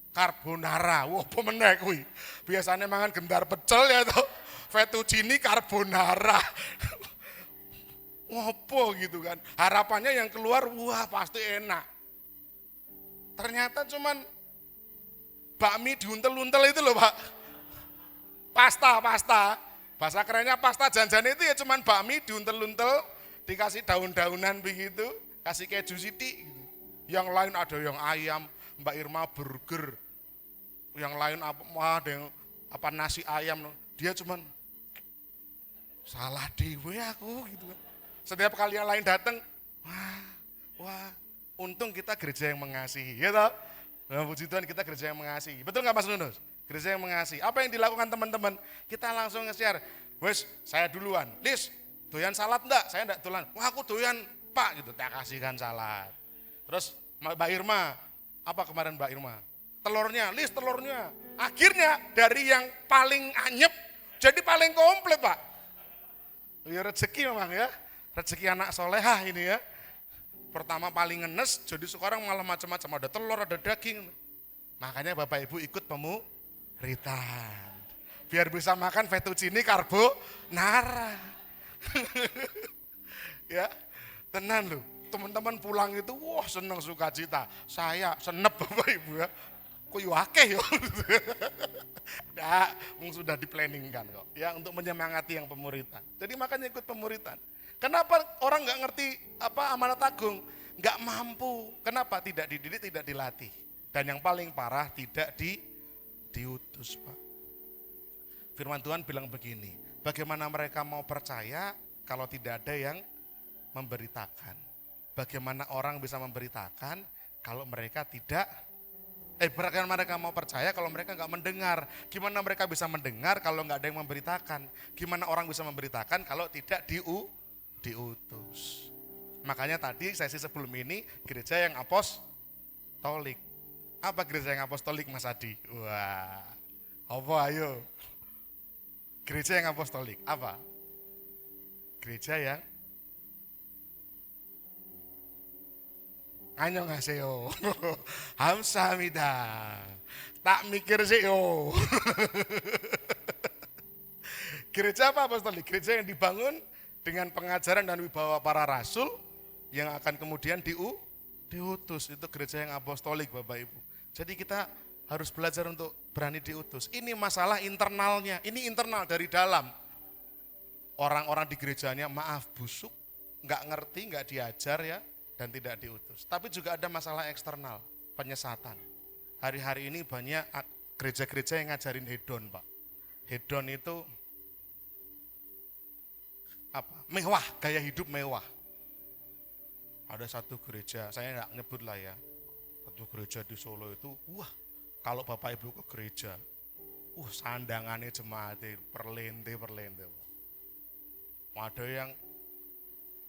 carbonara, wah pemenang kuwi. Biasanya mangan gendar pecel ya toh. Fettuccine carbonara. Ngopo gitu kan. Harapannya yang keluar, wah pasti enak. Ternyata cuman bakmi diuntel-untel itu loh Pak. Pasta. Bahasa kerennya pasta, jangan itu ya cuman bakmi diuntel-untel, dikasih daun-daunan begitu, kasih keju sithik gitu. Yang lain ada yang ayam, Mbak Irma burger, yang lain ada yang nasi ayam, dia cuman salah dewe aku gitu kan. Setiap kali yang lain datang, wah, untung kita gereja yang mengasihi, ya toh? Nah, puji Tuhan kita gereja yang mengasihi. Betul nggak Mas Nunus? Gereja yang mengasihi. Apa yang dilakukan teman-teman? Kita langsung nge-share, wes saya duluan, Lis, doyan salad enggak? Saya enggak doyan. Wah aku doyan Pak gitu, tak kasihkan salad. Terus Mbak Irma, apa kemarin Mbak Irma? Telurnya, Lis telurnya. Akhirnya dari yang paling anyep jadi paling komplit Pak. Ya rezeki memang ya, rezeki anak solehah ini ya. Pertama paling ngenes, jadi sekarang malah macam-macam, ada telur, ada daging. Makanya Bapak Ibu ikut pemuritan. Biar bisa makan fettuccine carbonara. Ya, tenan loh. Teman-teman pulang itu, wah senang sukacita. Saya senep Bapak Ibu ya. Kok akeh ya? Nah, sudah diplanningkan kok. Ya untuk menyemangati yang pemuritan. Jadi makanya ikut pemuritan. Kenapa orang nggak ngerti apa amanat agung? Nggak mampu. Kenapa? Tidak dididik, tidak dilatih. Dan yang paling parah tidak diutus Pak. Firman Tuhan bilang begini, bagaimana mereka mau percaya kalau tidak ada yang memberitakan? Bagaimana orang bisa memberitakan kalau mereka bagaimana mereka mau percaya kalau mereka nggak mendengar? Gimana mereka bisa mendengar kalau nggak ada yang memberitakan? Gimana orang bisa memberitakan kalau tidak diutus? Makanya tadi sesi sebelum ini gereja yang apostolik. Apa gereja yang apostolik Mas Adi? Wah, apa ayo? Gereja yang apostolik, apa? Gereja yang annyeonghaseyo. Hamsamida. Tak mikir sih yo. Gereja apa apostolik? Gereja yang dibangun dengan pengajaran dan wibawa para rasul yang akan kemudian diutus. Itu gereja yang apostolik Bapak Ibu. Jadi kita harus belajar untuk berani diutus. Ini masalah internalnya, ini internal dari dalam. Orang-orang di gerejanya maaf busuk, nggak ngerti, nggak diajar ya, dan tidak diutus. Tapi juga ada masalah eksternal, penyesatan. Hari-hari ini banyak gereja-gereja yang ngajarin hedon Pak. Hedon itu apa? Mewah, gaya hidup mewah. Ada satu gereja, saya nggak nyebut lah ya, satu gereja di Solo itu, kalau Bapak Ibu ke gereja, sandangannya jemaatnya perlente. Ada yang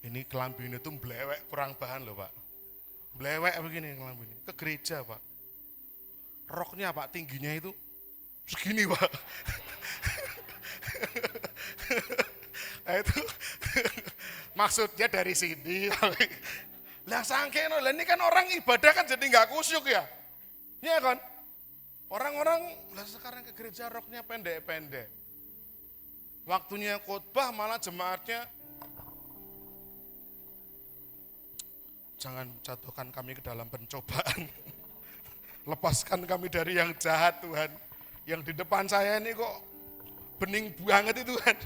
ini kelambin itu blewek kurang bahan loh Pak. Blewek begini kelambin ke gereja Pak. Roknya Pak tingginya itu segini Pak. Nah, itu maksudnya dari sini. Lah sangkeno, lah ini kan orang ibadah kan jadi nggak kusyuk ya. Iya kan? Orang-orang lah sekarang ke gereja roknya pendek-pendek. Waktunya khotbah malah jemaatnya jangan jatuhkan kami ke dalam pencobaan. Lepaskan kami dari yang jahat Tuhan. Yang di depan saya ini kok bening banget itu Tuhan.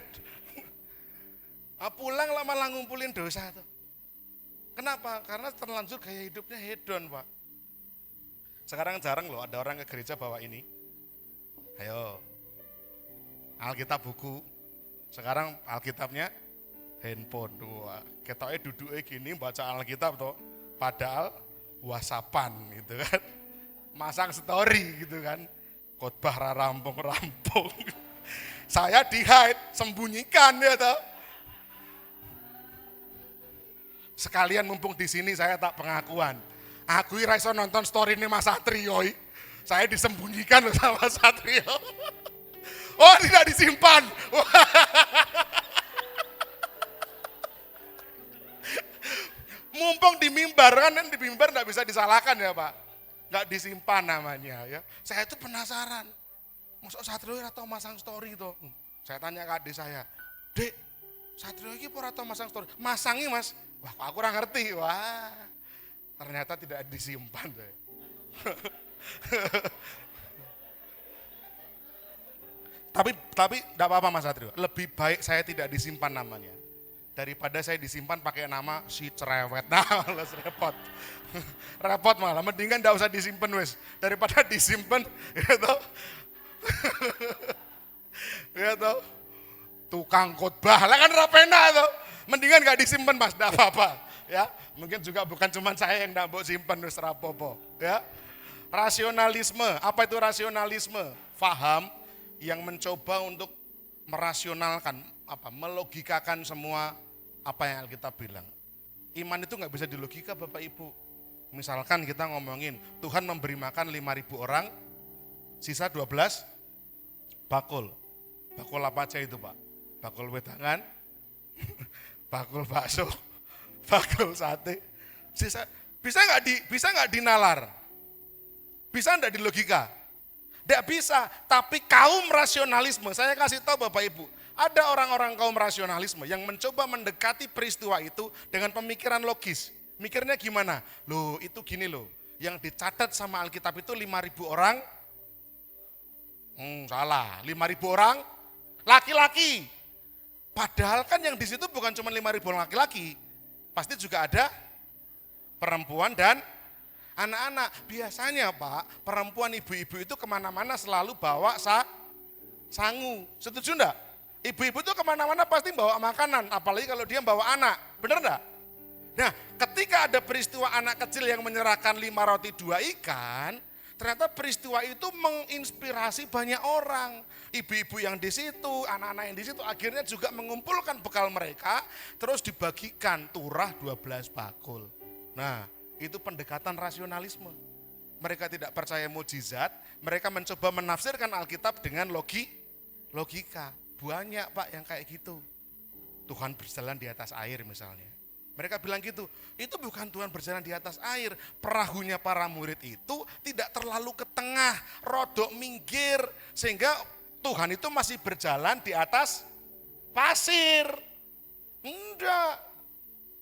Pulang lah malah ngumpulin dosa tuh. Kenapa? Karena terlanjur gaya hidupnya hedon Pak. Sekarang jarang loh ada orang ke gereja bawa ini. Ayo, Alkitab buku. Sekarang Alkitabnya handphone. Wah, ketoknya duduknya gini baca Alkitab toh. Padahal whatsappan gitu kan. Masang story gitu kan. Khotbah rampung-rampung. Saya di-hide, sembunyikan ya toh. Sekalian mumpung di sini saya tak pengakuan. Aku iso nonton story ini Mas Satrio. Saya disembunyikan loh sama Satrio. Oh tidak disimpan. Mumpung di mimbar kan di mimbar nggak bisa disalahkan ya Pak. Nggak disimpan namanya ya. Saya itu penasaran. Masuk Satrio atau masang story itu. Saya tanya ke adik saya, Dek, Satrio ini pura atau masang story? Masangi Mas. Wah, aku kurang ngerti. Wah, ternyata tidak disimpan. Tapi tidak apa-apa Mas Satrio. Lebih baik saya tidak disimpan namanya daripada saya disimpan pakai nama si cerewet. Nah, malas repot. Repot malah. Mendingan tidak usah disimpan wes daripada disimpan. Gitu. Gitu. Tukang khotbah lah kan rapena tuh. Mendingan gak disimpan Mas, enggak apa-apa ya. Mungkin juga bukan cuma saya yang enggak mau simpan wis rapopo ya. Rasionalisme, apa itu rasionalisme? Faham yang mencoba untuk merasionalkan, melogikakan semua apa yang Alkitab bilang. Iman itu enggak bisa dilogika Bapak Ibu. Misalkan kita ngomongin Tuhan memberi makan 5.000 orang, sisa 12 bakul. Bakul apa aja itu Pak? Bakul wedangan, bakul bakso, bakul sate. Bisa nggak dinalar? Bisa nggak dilogika? Tidak bisa. Tapi kaum rasionalisme, saya kasih tahu Bapak Ibu, ada orang-orang kaum rasionalisme yang mencoba mendekati peristiwa itu dengan pemikiran logis. Mikirnya gimana? Loh itu gini loh, yang dicatat sama Alkitab itu 5.000 orang. Salah, 5.000 orang laki-laki. Padahal kan yang di situ bukan cuma 5.000 laki-laki, pasti juga ada perempuan dan anak-anak. Biasanya Pak, perempuan ibu-ibu itu kemana-mana selalu bawa sangu. Setuju enggak? Ibu-ibu itu kemana-mana pasti bawa makanan, apalagi kalau dia bawa anak. Bener enggak? Nah, ketika ada peristiwa anak kecil yang menyerahkan 5 roti 2 ikan, ternyata peristiwa itu menginspirasi banyak orang. Ibu-ibu yang di situ, anak-anak yang di situ akhirnya juga mengumpulkan bekal mereka, terus dibagikan turah 12 bakul. Nah, itu pendekatan rasionalisme. Mereka tidak percaya mukjizat, mereka mencoba menafsirkan Alkitab dengan logika. Banyak Pak yang kayak gitu. Tuhan berjalan di atas air misalnya. Mereka bilang gitu, itu bukan Tuhan berjalan di atas air. Perahunya para murid itu tidak terlalu ke tengah, rodok minggir. Sehingga Tuhan itu masih berjalan di atas pasir. Enggak.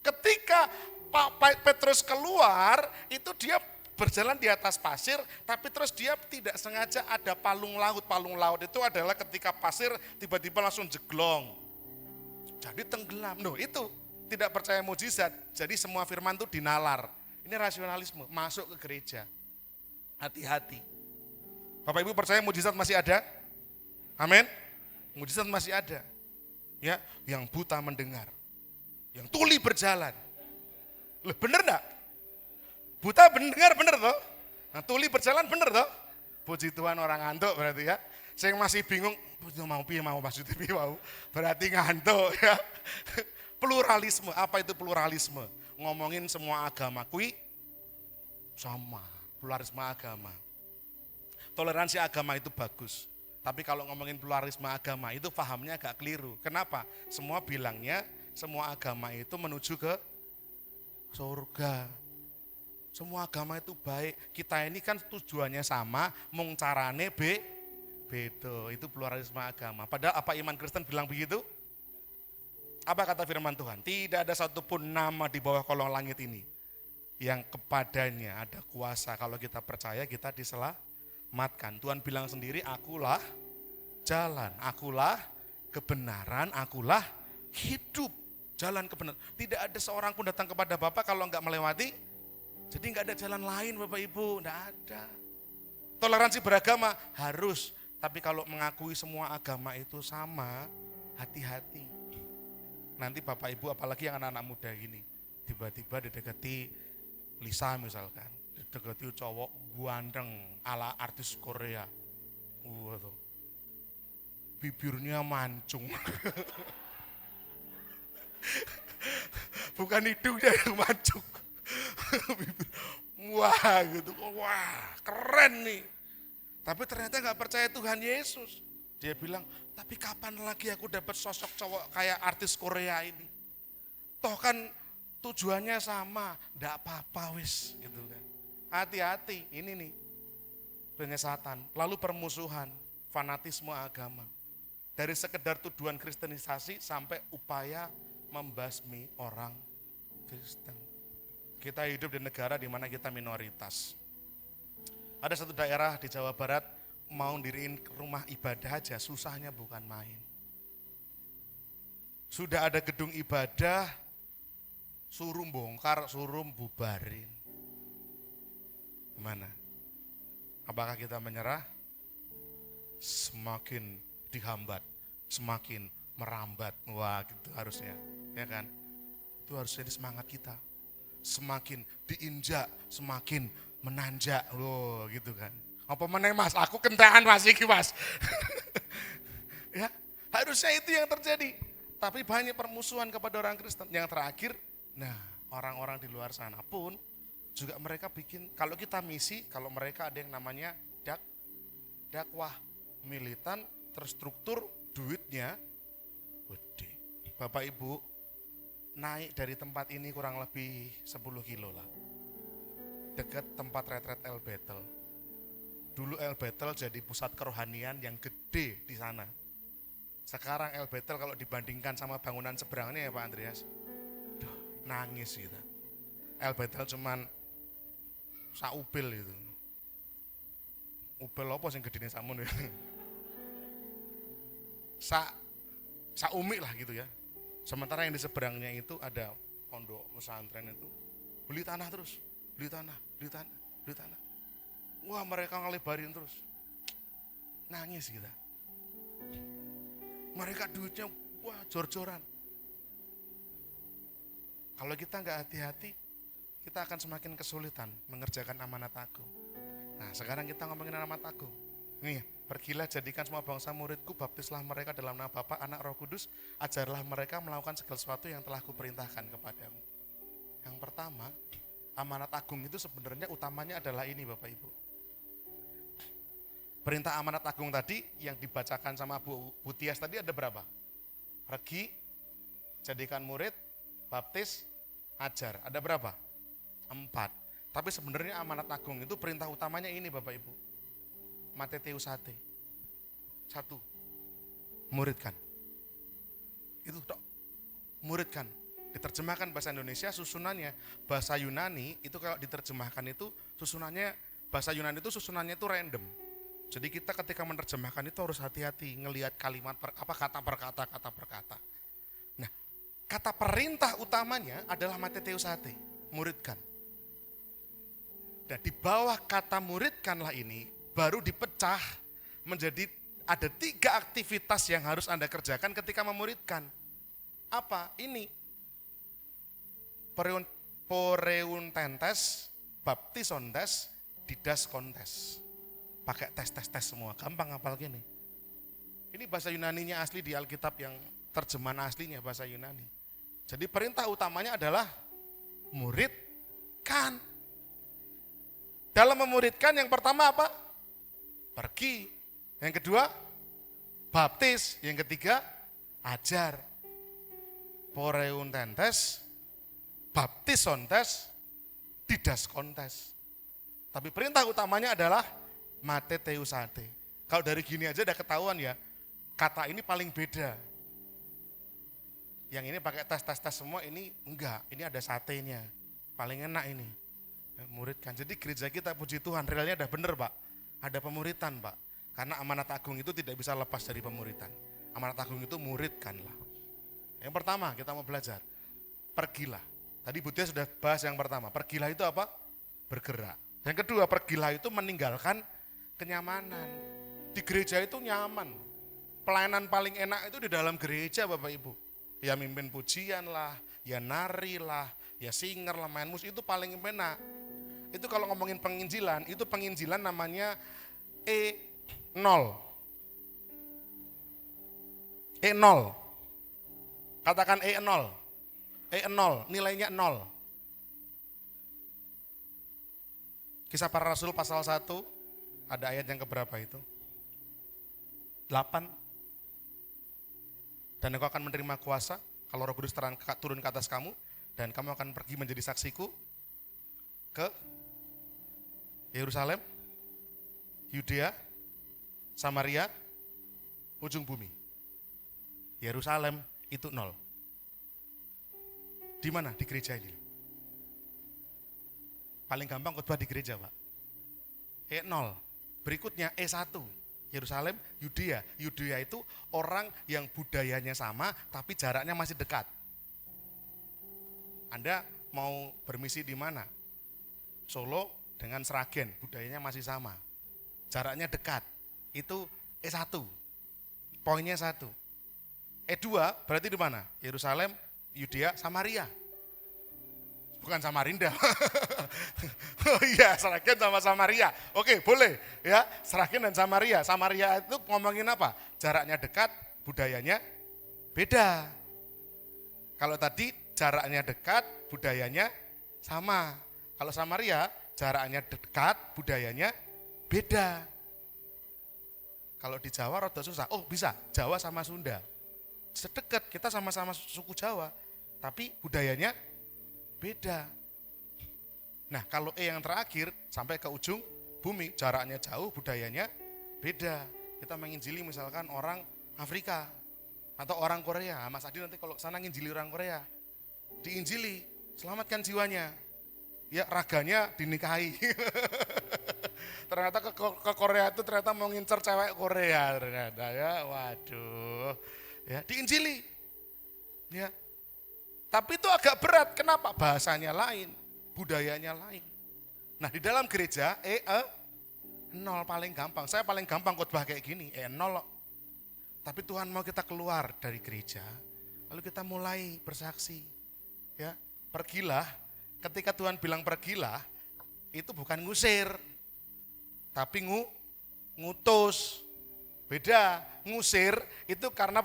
Ketika Pak Petrus keluar, itu dia berjalan di atas pasir, tapi terus dia tidak sengaja ada palung laut. Palung laut itu adalah ketika pasir tiba-tiba langsung jeglong. Jadi tenggelam. Loh itu tidak percaya mukjizat, jadi semua firman itu dinalar. Ini rasionalisme, masuk ke gereja. Hati-hati. Bapak Ibu percaya mukjizat masih ada? Amin. Mukjizat masih ada. Ya, yang buta mendengar. Yang tuli berjalan. Loh, bener enggak? Buta mendengar bener toh? Nah, tuli berjalan bener toh? Puji Tuhan orang ngantuk berarti ya. Saya masih bingung, mau maksudnya mau. Berarti ngantuk ya. Pluralisme, apa itu pluralisme? Ngomongin semua agama kui sama, pluralisme agama. Toleransi agama itu bagus. Tapi kalau ngomongin pluralisme agama itu pahamnya agak keliru. Kenapa? Semua bilangnya semua agama itu menuju ke surga. Semua agama itu baik. Kita ini kan tujuannya sama, mung carane beda. Itu pluralisme agama. Padahal apa iman Kristen bilang begitu? Apa kata firman Tuhan? Tidak ada satupun nama di bawah kolong langit ini yang kepadanya ada kuasa. Kalau kita percaya kita diselamatkan. Tuhan bilang sendiri, akulah jalan, akulah kebenaran, akulah hidup. Jalan kebenaran. Tidak ada seorang pun datang kepada Bapa kalau enggak melewati. Jadi enggak ada jalan lain Bapak Ibu, enggak ada. Toleransi beragama harus, tapi kalau mengakui semua agama itu sama, hati-hati. Nanti Bapak Ibu apalagi yang anak-anak muda gini, tiba-tiba didekati Lisa misalkan, didekati cowok ganteng ala artis Korea. Tuh. Bibirnya mancung. Bukan hidungnya yang mancung. Wah gitu, wah keren nih. Tapi ternyata gak percaya Tuhan Yesus. Dia bilang, tapi kapan lagi aku dapat sosok cowok kayak artis Korea ini? Toh kan tujuannya sama, ndak apa-apa wis gitu kan. Hati-hati, ini nih penyesatan. Lalu permusuhan, fanatisme agama. Dari sekedar tuduhan kristenisasi sampai upaya membasmi orang Kristen. Kita hidup di negara di mana kita minoritas. Ada satu daerah di Jawa Barat mau diriin rumah ibadah aja susahnya bukan main. Sudah ada gedung ibadah, suruh bongkar, suruh bubarin. Gimana? Apakah kita menyerah? Semakin dihambat, semakin merambat. Wah gitu harusnya, ya kan? Itu harusnya semangat kita. Semakin diinjak, semakin menanjak loh gitu kan. Apa meneh Mas, aku kentaan Mas iki Mas. Ya, harusnya itu yang terjadi. Tapi banyak permusuhan kepada orang Kristen. Yang terakhir, nah orang-orang di luar sana pun juga mereka bikin, kalau kita misi, kalau mereka ada yang namanya dakwah, militan, terstruktur, duitnya gede. Bapak Ibu, naik dari tempat ini kurang lebih 10 kilo lah. Dekat tempat retret El Betel. Dulu El Betel jadi pusat kerohanian yang gede di sana. Sekarang El Betel kalau dibandingkan sama bangunan seberangnya ya Pak Andreas, duh, nangis gitu. El Betel cuman saupil gitu. Upil apa sing gedene sakmono ya. Saumi lah gitu ya. Sementara yang di seberangnya itu ada pondok pesantren itu. Beli tanah terus, beli tanah. Wah mereka ngelebarin terus. Nangis kita. Mereka duitnya wah jor-joran. Kalau kita nggak hati-hati, kita akan semakin kesulitan mengerjakan amanat agung. Nah sekarang kita ngomongin amanat agung. Nih, pergilah jadikan semua bangsa muridku, baptislah mereka dalam nama Bapa, Anak, Roh Kudus, ajarlah mereka melakukan segala sesuatu yang telah kuperintahkan kepadamu. Yang pertama, amanat agung itu sebenarnya utamanya adalah ini Bapak Ibu. Perintah amanat agung tadi yang dibacakan sama Bu Tias tadi ada berapa? Pergi, jadikan murid, baptis, ajar. Ada berapa? 4. Tapi sebenarnya amanat agung itu perintah utamanya ini Bapak Ibu. Mateteus 1. Muridkan. Itu dok. Muridkan. Diterjemahkan bahasa Indonesia susunannya bahasa Yunani itu kalau diterjemahkan itu susunannya bahasa Yunani itu susunannya itu random. Jadi kita ketika menerjemahkan itu harus hati-hati ngelihat kalimat kata per kata. Nah, kata perintah utamanya adalah Mateteus 1, muridkan. Dan di bawah kata muridkanlah ini baru dipecah menjadi ada 3 aktivitas yang harus Anda kerjakan ketika memuridkan. Apa? Ini. Poreuntes, baptisontes, didas kontes. Pakai tes semua, gampang hafal gini. Ini bahasa Yunaninya asli di Alkitab yang terjemahan aslinya bahasa Yunani. Jadi perintah utamanya adalah muridkan. Dalam memuridkan yang pertama apa? Pergi. Yang kedua, baptis. Yang ketiga, ajar. Poreuntes, baptis ontes, didas kontes. Tapi perintah utamanya adalah mate teusate. Kalau dari gini aja udah ketahuan ya, kata ini paling beda. Yang ini pakai tes semua, ini enggak, ini ada satenya. Paling enak ini, muridkan. Jadi gereja kita puji Tuhan, realnya udah bener Pak, ada pemuritan Pak. Karena amanat agung itu tidak bisa lepas dari pemuritan. Amanat agung itu muridkanlah. Yang pertama kita mau belajar, pergilah. Tadi Budia sudah bahas yang pertama, pergilah itu apa? Bergerak. Yang kedua, pergilah itu meninggalkan kenyamanan. Di gereja itu nyaman. Pelayanan paling enak itu di dalam gereja Bapak Ibu. Ya mimpin pujian lah, ya nari lah, ya singer lah, main musik itu paling enak. Itu kalau ngomongin penginjilan, itu penginjilan namanya E0. E0. Katakan E0. E0, nilainya 0. Kisah Para Rasul pasal 1, ada ayat yang keberapa itu? 8. Dan engkau akan menerima kuasa, kalau Roh Kudus turun ke atas kamu, dan kamu akan pergi menjadi saksiku ke Yerusalem, Yudea, Samaria, ujung bumi. Yerusalem itu 0. Di mana? Di gereja ini. Paling gampang khotbah di gereja Pak. E0. Berikutnya E1. Yerusalem, Yudea. Yudea itu orang yang budayanya sama tapi jaraknya masih dekat. Anda mau bermisi di mana? Solo dengan Sragen, budayanya masih sama. Jaraknya dekat. Itu E1. Poinnya 1. E2 berarti di mana? Yerusalem, Yudea, Samaria. Bukan Samarinda. Oh iya, Sragen sama Samaria. Oke, boleh ya, Sragen dan Samaria. Samaria itu ngomongin apa? Jaraknya dekat, budayanya beda. Kalau tadi jaraknya dekat, budayanya sama. Kalau Samaria, jaraknya dekat, budayanya beda. Kalau di Jawa rada susah. Oh bisa, Jawa sama Sunda. Sedekat, kita sama-sama suku Jawa, tapi budayanya beda. Nah kalau E yang terakhir sampai ke ujung bumi, jaraknya jauh, budayanya beda. Kita menginjili misalkan orang Afrika atau orang Korea. Mas Adi nanti kalau sana nginjili orang Korea, diinjili, selamatkan jiwanya. Ya raganya dinikahi. Ternyata ke Korea itu ternyata mau ngincer cewek Korea ternyata ya, waduh. Ya, diinjili. Ya. Tapi itu agak berat, kenapa? Bahasanya lain, budayanya lain. Nah, di dalam gereja nol paling gampang. Saya paling gampang khotbah kayak gini, nol. Tapi Tuhan mau kita keluar dari gereja, lalu kita mulai bersaksi. Ya, pergilah. Ketika Tuhan bilang pergilah, itu bukan ngusir, tapi ngutus. Beda, ngusir itu karena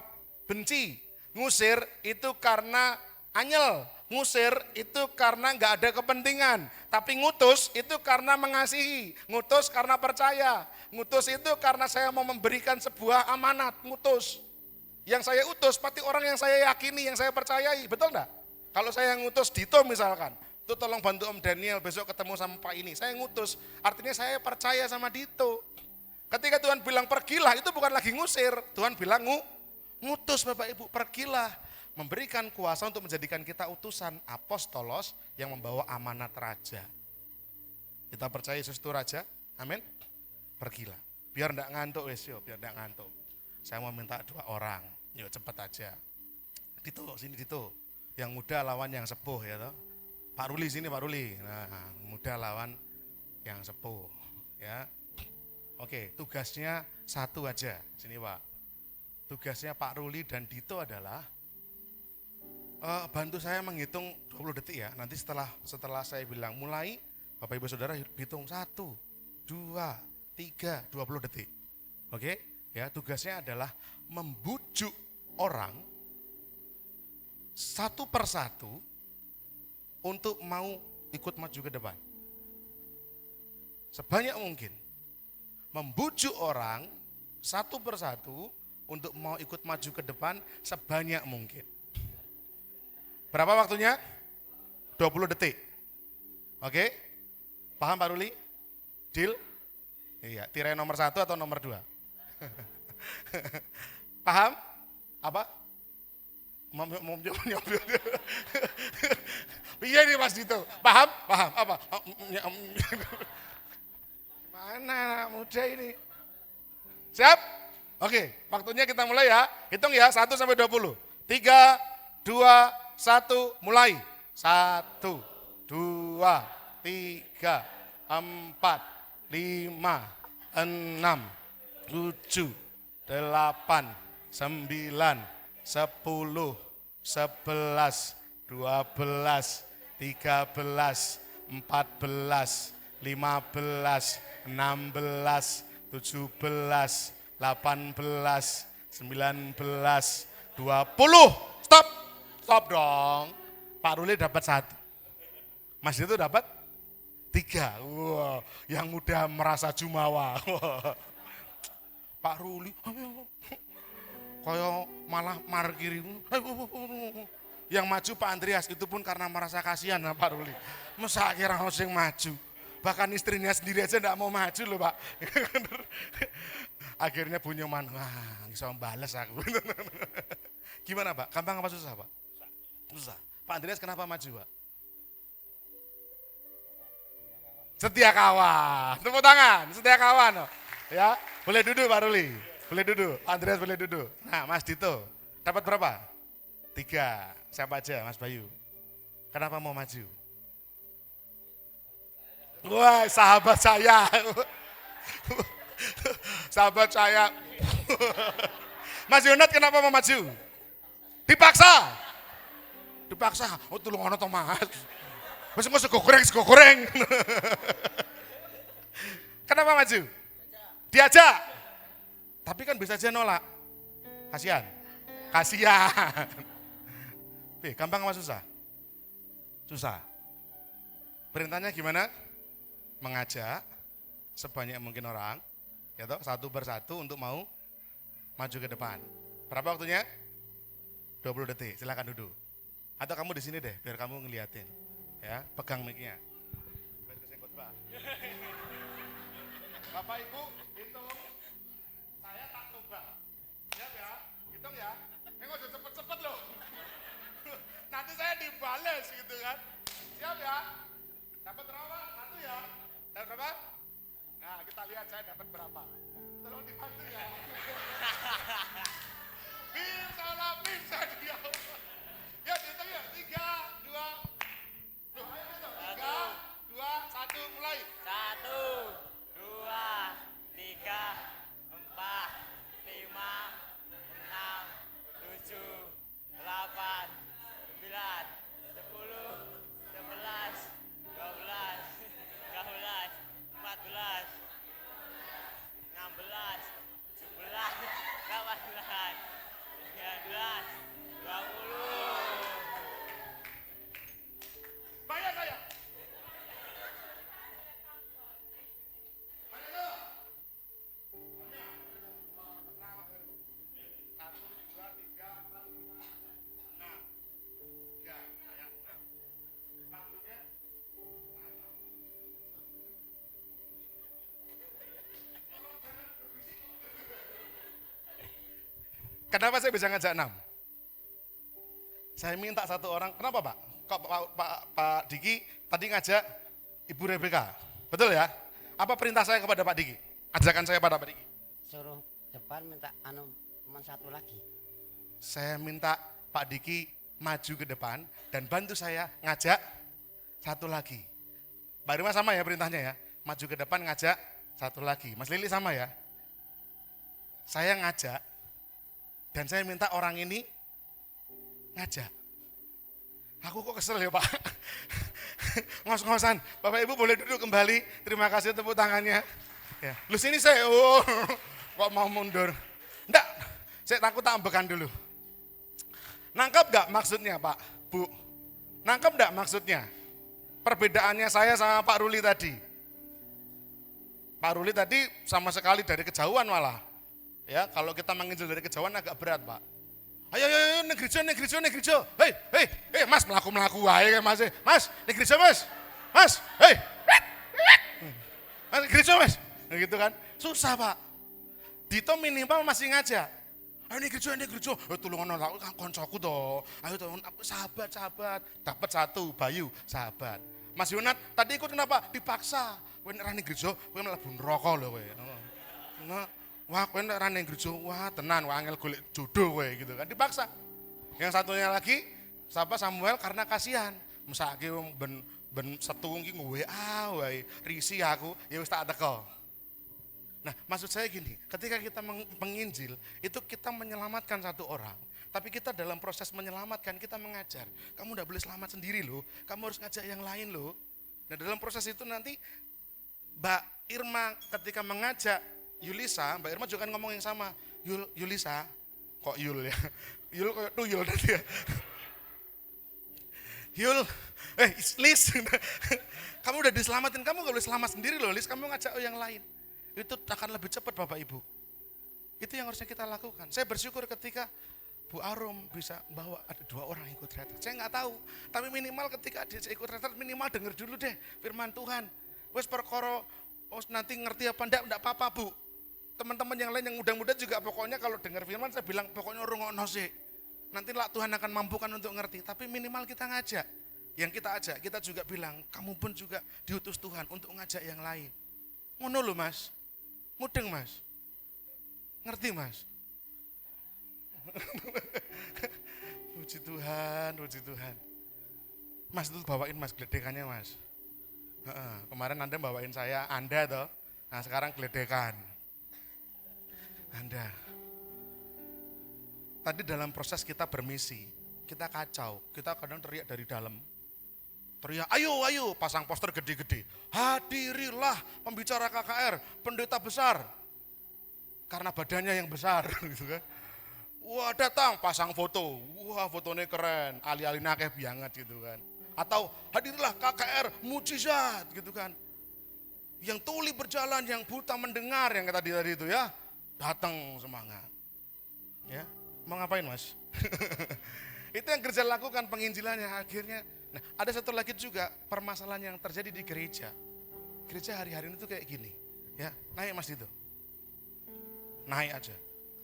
benci, ngusir itu karena anyel, ngusir itu karena nggak ada kepentingan, tapi ngutus itu karena mengasihi, ngutus karena percaya, ngutus itu karena saya mau memberikan sebuah amanat, ngutus. Yang saya utus pasti orang yang saya yakini, yang saya percayai, betul enggak? Kalau saya ngutus Dito misalkan, itu tolong bantu Om Daniel besok ketemu sama Pak ini, saya ngutus, artinya saya percaya sama Dito. Ketika Tuhan bilang pergilah, itu bukan lagi ngusir, Tuhan bilang ngutus Bapak Ibu, pergilah. Memberikan kuasa untuk menjadikan kita utusan apostolos yang membawa amanat raja. Kita percaya Yesus itu raja, amin. Pergilah, biar enggak ngantuk wes yo, biar enggak ngantuk. Saya mau minta 2 orang, yuk cepet aja. Dito, sini Dito, yang muda lawan yang sepuh ya toh. Pak Ruli sini Pak Ruli, nah muda lawan yang sepuh ya. Oke, tugasnya 1 aja, sini Pak. Tugasnya Pak Ruli dan Dito adalah bantu saya menghitung 20 detik ya. Nanti setelah saya bilang mulai, Bapak Ibu Saudara hitung 1, 2, 3, 20 detik. Oke, ya tugasnya adalah membujuk orang satu persatu untuk mau ikut maju ke depan. Sebanyak mungkin. Membujuk orang satu persatu untuk mau ikut maju ke depan sebanyak mungkin. Berapa waktunya? 20 detik. Oke? Paham Pak Ruli? Deal? Iya, tirai nomor 1 atau nomor 2? Paham? Apa? Iya nih Mas Dito. Paham? Paham? Apa? Mana anak muda ini? Siap? Oke, waktunya kita mulai ya. Hitung ya, 1 sampai 20. 3, 2, 1, mulai. 1, 2, 3, 4, 5, 6, 7, 8, 9, 10, 11, 12, 13, 14, 15, 16, 17, 18, 19, 20. Stop. Stop dong. Pak Ruli dapat 1. Mas itu dapat 3. Wah, yang muda merasa jumawa. Wah. Pak Ruli kayak malah markiri. Yang maju Pak Andreas itu pun karena merasa kasihan sama Pak Ruli. Masa kira harus yang maju. Bahkan istrinya sendiri aja enggak mau maju loh Pak. Akhirnya Bunyoman, wah bisa membalas aku. Gimana Pak? Gampang apa susah Pak? Susah. Pak Andreas kenapa maju Pak? Setia kawan. Tepuk tangan, setia kawan. Ya, boleh duduk Pak Ruli. Boleh duduk, Pak Andreas boleh duduk. Nah Mas Dito, dapat berapa? 3. Siapa aja Mas Bayu? Kenapa mau maju? Wah sahabat saya. Sahabat saya. Mas Yonat kenapa mau maju? Dipaksa. Dipaksa. Oh tulung ono to Mas. Wis engko sego goreng. Kenapa maju? Diajak. Tapi kan bisa aja nolak. Kasihan. Gampang apa susah? Susah. Perintahnya gimana? Mengajak sebanyak mungkin orang, ya toh, satu persatu untuk mau maju ke depan. Berapa waktunya? 20 detik. Silakan duduk. Atau kamu di sini deh, biar kamu ngeliatin. Ya, pegang mic-nya. Bapak Ibu, hitung. Saya tak coba. Siap ya? Hitung ya. Nggak usah cepet-cepet loh. Nanti saya dibales gitu kan. Siap ya? Dapat berapa? 1 ya? Dapat berapa? Nah, kita lihat saya dapat berapa. Tolong dibantu ya. Bisa dia. Ya, dihitung ya. 3, 2. Loh, ayo hitung. 3, 2, 1, mulai. 1, 2, 3, 4, 5, 6, 7, 8, 9, 10, 11, 12, 13, 14, 16, 17, 18, 19, 20. Bayar saya. Kenapa saya bisa ngajak 6? Saya minta 1 orang, kenapa Pak? Kok Pak Diki tadi ngajak Ibu Rebeka, betul ya? Apa perintah saya kepada Pak Diki? Ajakan saya pada Pak Diki? Suruh depan minta teman 1 lagi. Saya minta Pak Diki maju ke depan dan bantu saya ngajak 1 lagi. Mbak Rima sama ya perintahnya ya? Maju ke depan ngajak 1 lagi. Mas Lili sama ya? Saya ngajak dan saya minta orang ini ngajak. Aku kok kesel ya Pak. Ngos-ngosan. Bapak Ibu boleh duduk kembali. Terima kasih tepuk tangannya. Ya. Lu sini saya, kok mau mundur. Enggak, saya takut tambahan dulu. Nangkep gak maksudnya Pak, Bu? Nangkep gak maksudnya? Perbedaannya saya sama Pak Ruli tadi. Pak Ruli tadi sama sekali dari kejauhan malah. Ya, kalau kita menginjil dari kejauhan agak berat, Pak. Ayo, ayo, ayo, ning gereja. Hei, Mas, melaku wae Mas. Mas, ning gereja, Mas. Mas, hei. Mas, gereja, Mas. Nah, gitu kan. Susah, Pak. Dito minimal masih ngajak. Ayo ning gereja. Tulungan aku koncoku to. Ayo to, sahabat. Dapat satu, Bayu, sahabat. Mas Yonat, tadi ikut kenapa? Dipaksa. Kowe nek ning gereja, kowe mlebu neraka lho kowe. Nah, wah kowe nek ra ning gereja, wah tenan, wah angel golek jodoh kowe gitu kan, dipaksa. Yang satunya lagi, siapa Samuel karena kasihan. Mesake ben setu iki WA wae, risi aku, ya wis tak teko. Nah, maksud saya gini, ketika kita menginjil, itu kita menyelamatkan satu orang. Tapi kita dalam proses menyelamatkan, kita mengajar. Kamu udah boleh selamat sendiri loh, kamu harus ngajak yang lain loh. Nah, dalam proses itu nanti Mbak Irma ketika mengajak Yulisa, Mbak Irma juga kan ngomong yang sama. Yulisa, kok Yul ya? Yul kayak tuyul tadi ya. Yul, Lis, kamu udah diselamatin, kamu gak boleh selamat sendiri loh Lis, kamu ngajak yang lain. Itu akan lebih cepat Bapak Ibu. Itu yang harusnya kita lakukan. Saya bersyukur ketika Bu Arum bisa bawa ada 2 orang ikut retret. Saya nggak tahu, tapi minimal ketika dia ikut retret minimal denger dulu deh firman Tuhan. Wes perkara nanti ngerti apa enggak apa-apa Bu. Teman-teman yang lain yang muda-muda juga pokoknya kalau dengar firman saya bilang pokoknya rungokno sih. Nanti lah Tuhan akan mampukan untuk ngerti, tapi minimal kita ngajak. Yang kita ajak, kita juga bilang, kamu pun juga diutus Tuhan untuk ngajak yang lain. Ngono lho Mas. Mudeng Mas. Ngerti Mas? Puji Tuhan. Mas itu bawain Mas geledekannya Mas. Kemarin Anda bawain saya, Anda toh. Nah sekarang geledekan. Anda. Tadi dalam proses kita bermisi, kita kacau, kita kadang teriak dari dalam. Teriak, ayo, pasang poster gede-gede. Hadirilah pembicara KKR, pendeta besar. Karena badannya yang besar, gitu kan. Wah datang, pasang foto. Wah fotonya keren, ali-ali nakeh banget gitu kan. Atau hadirlah KKR mujizat gitu kan. Yang tuli berjalan, yang buta mendengar, yang tadi itu ya. Datang semangat. Ya, mau ngapain Mas? Itu yang kerja lakukan penginjilannya akhirnya. Nah, ada satu lagi juga permasalahan yang terjadi di gereja. Gereja hari-hari ini tuh kayak gini. Ya, naik Mas itu. Naik aja.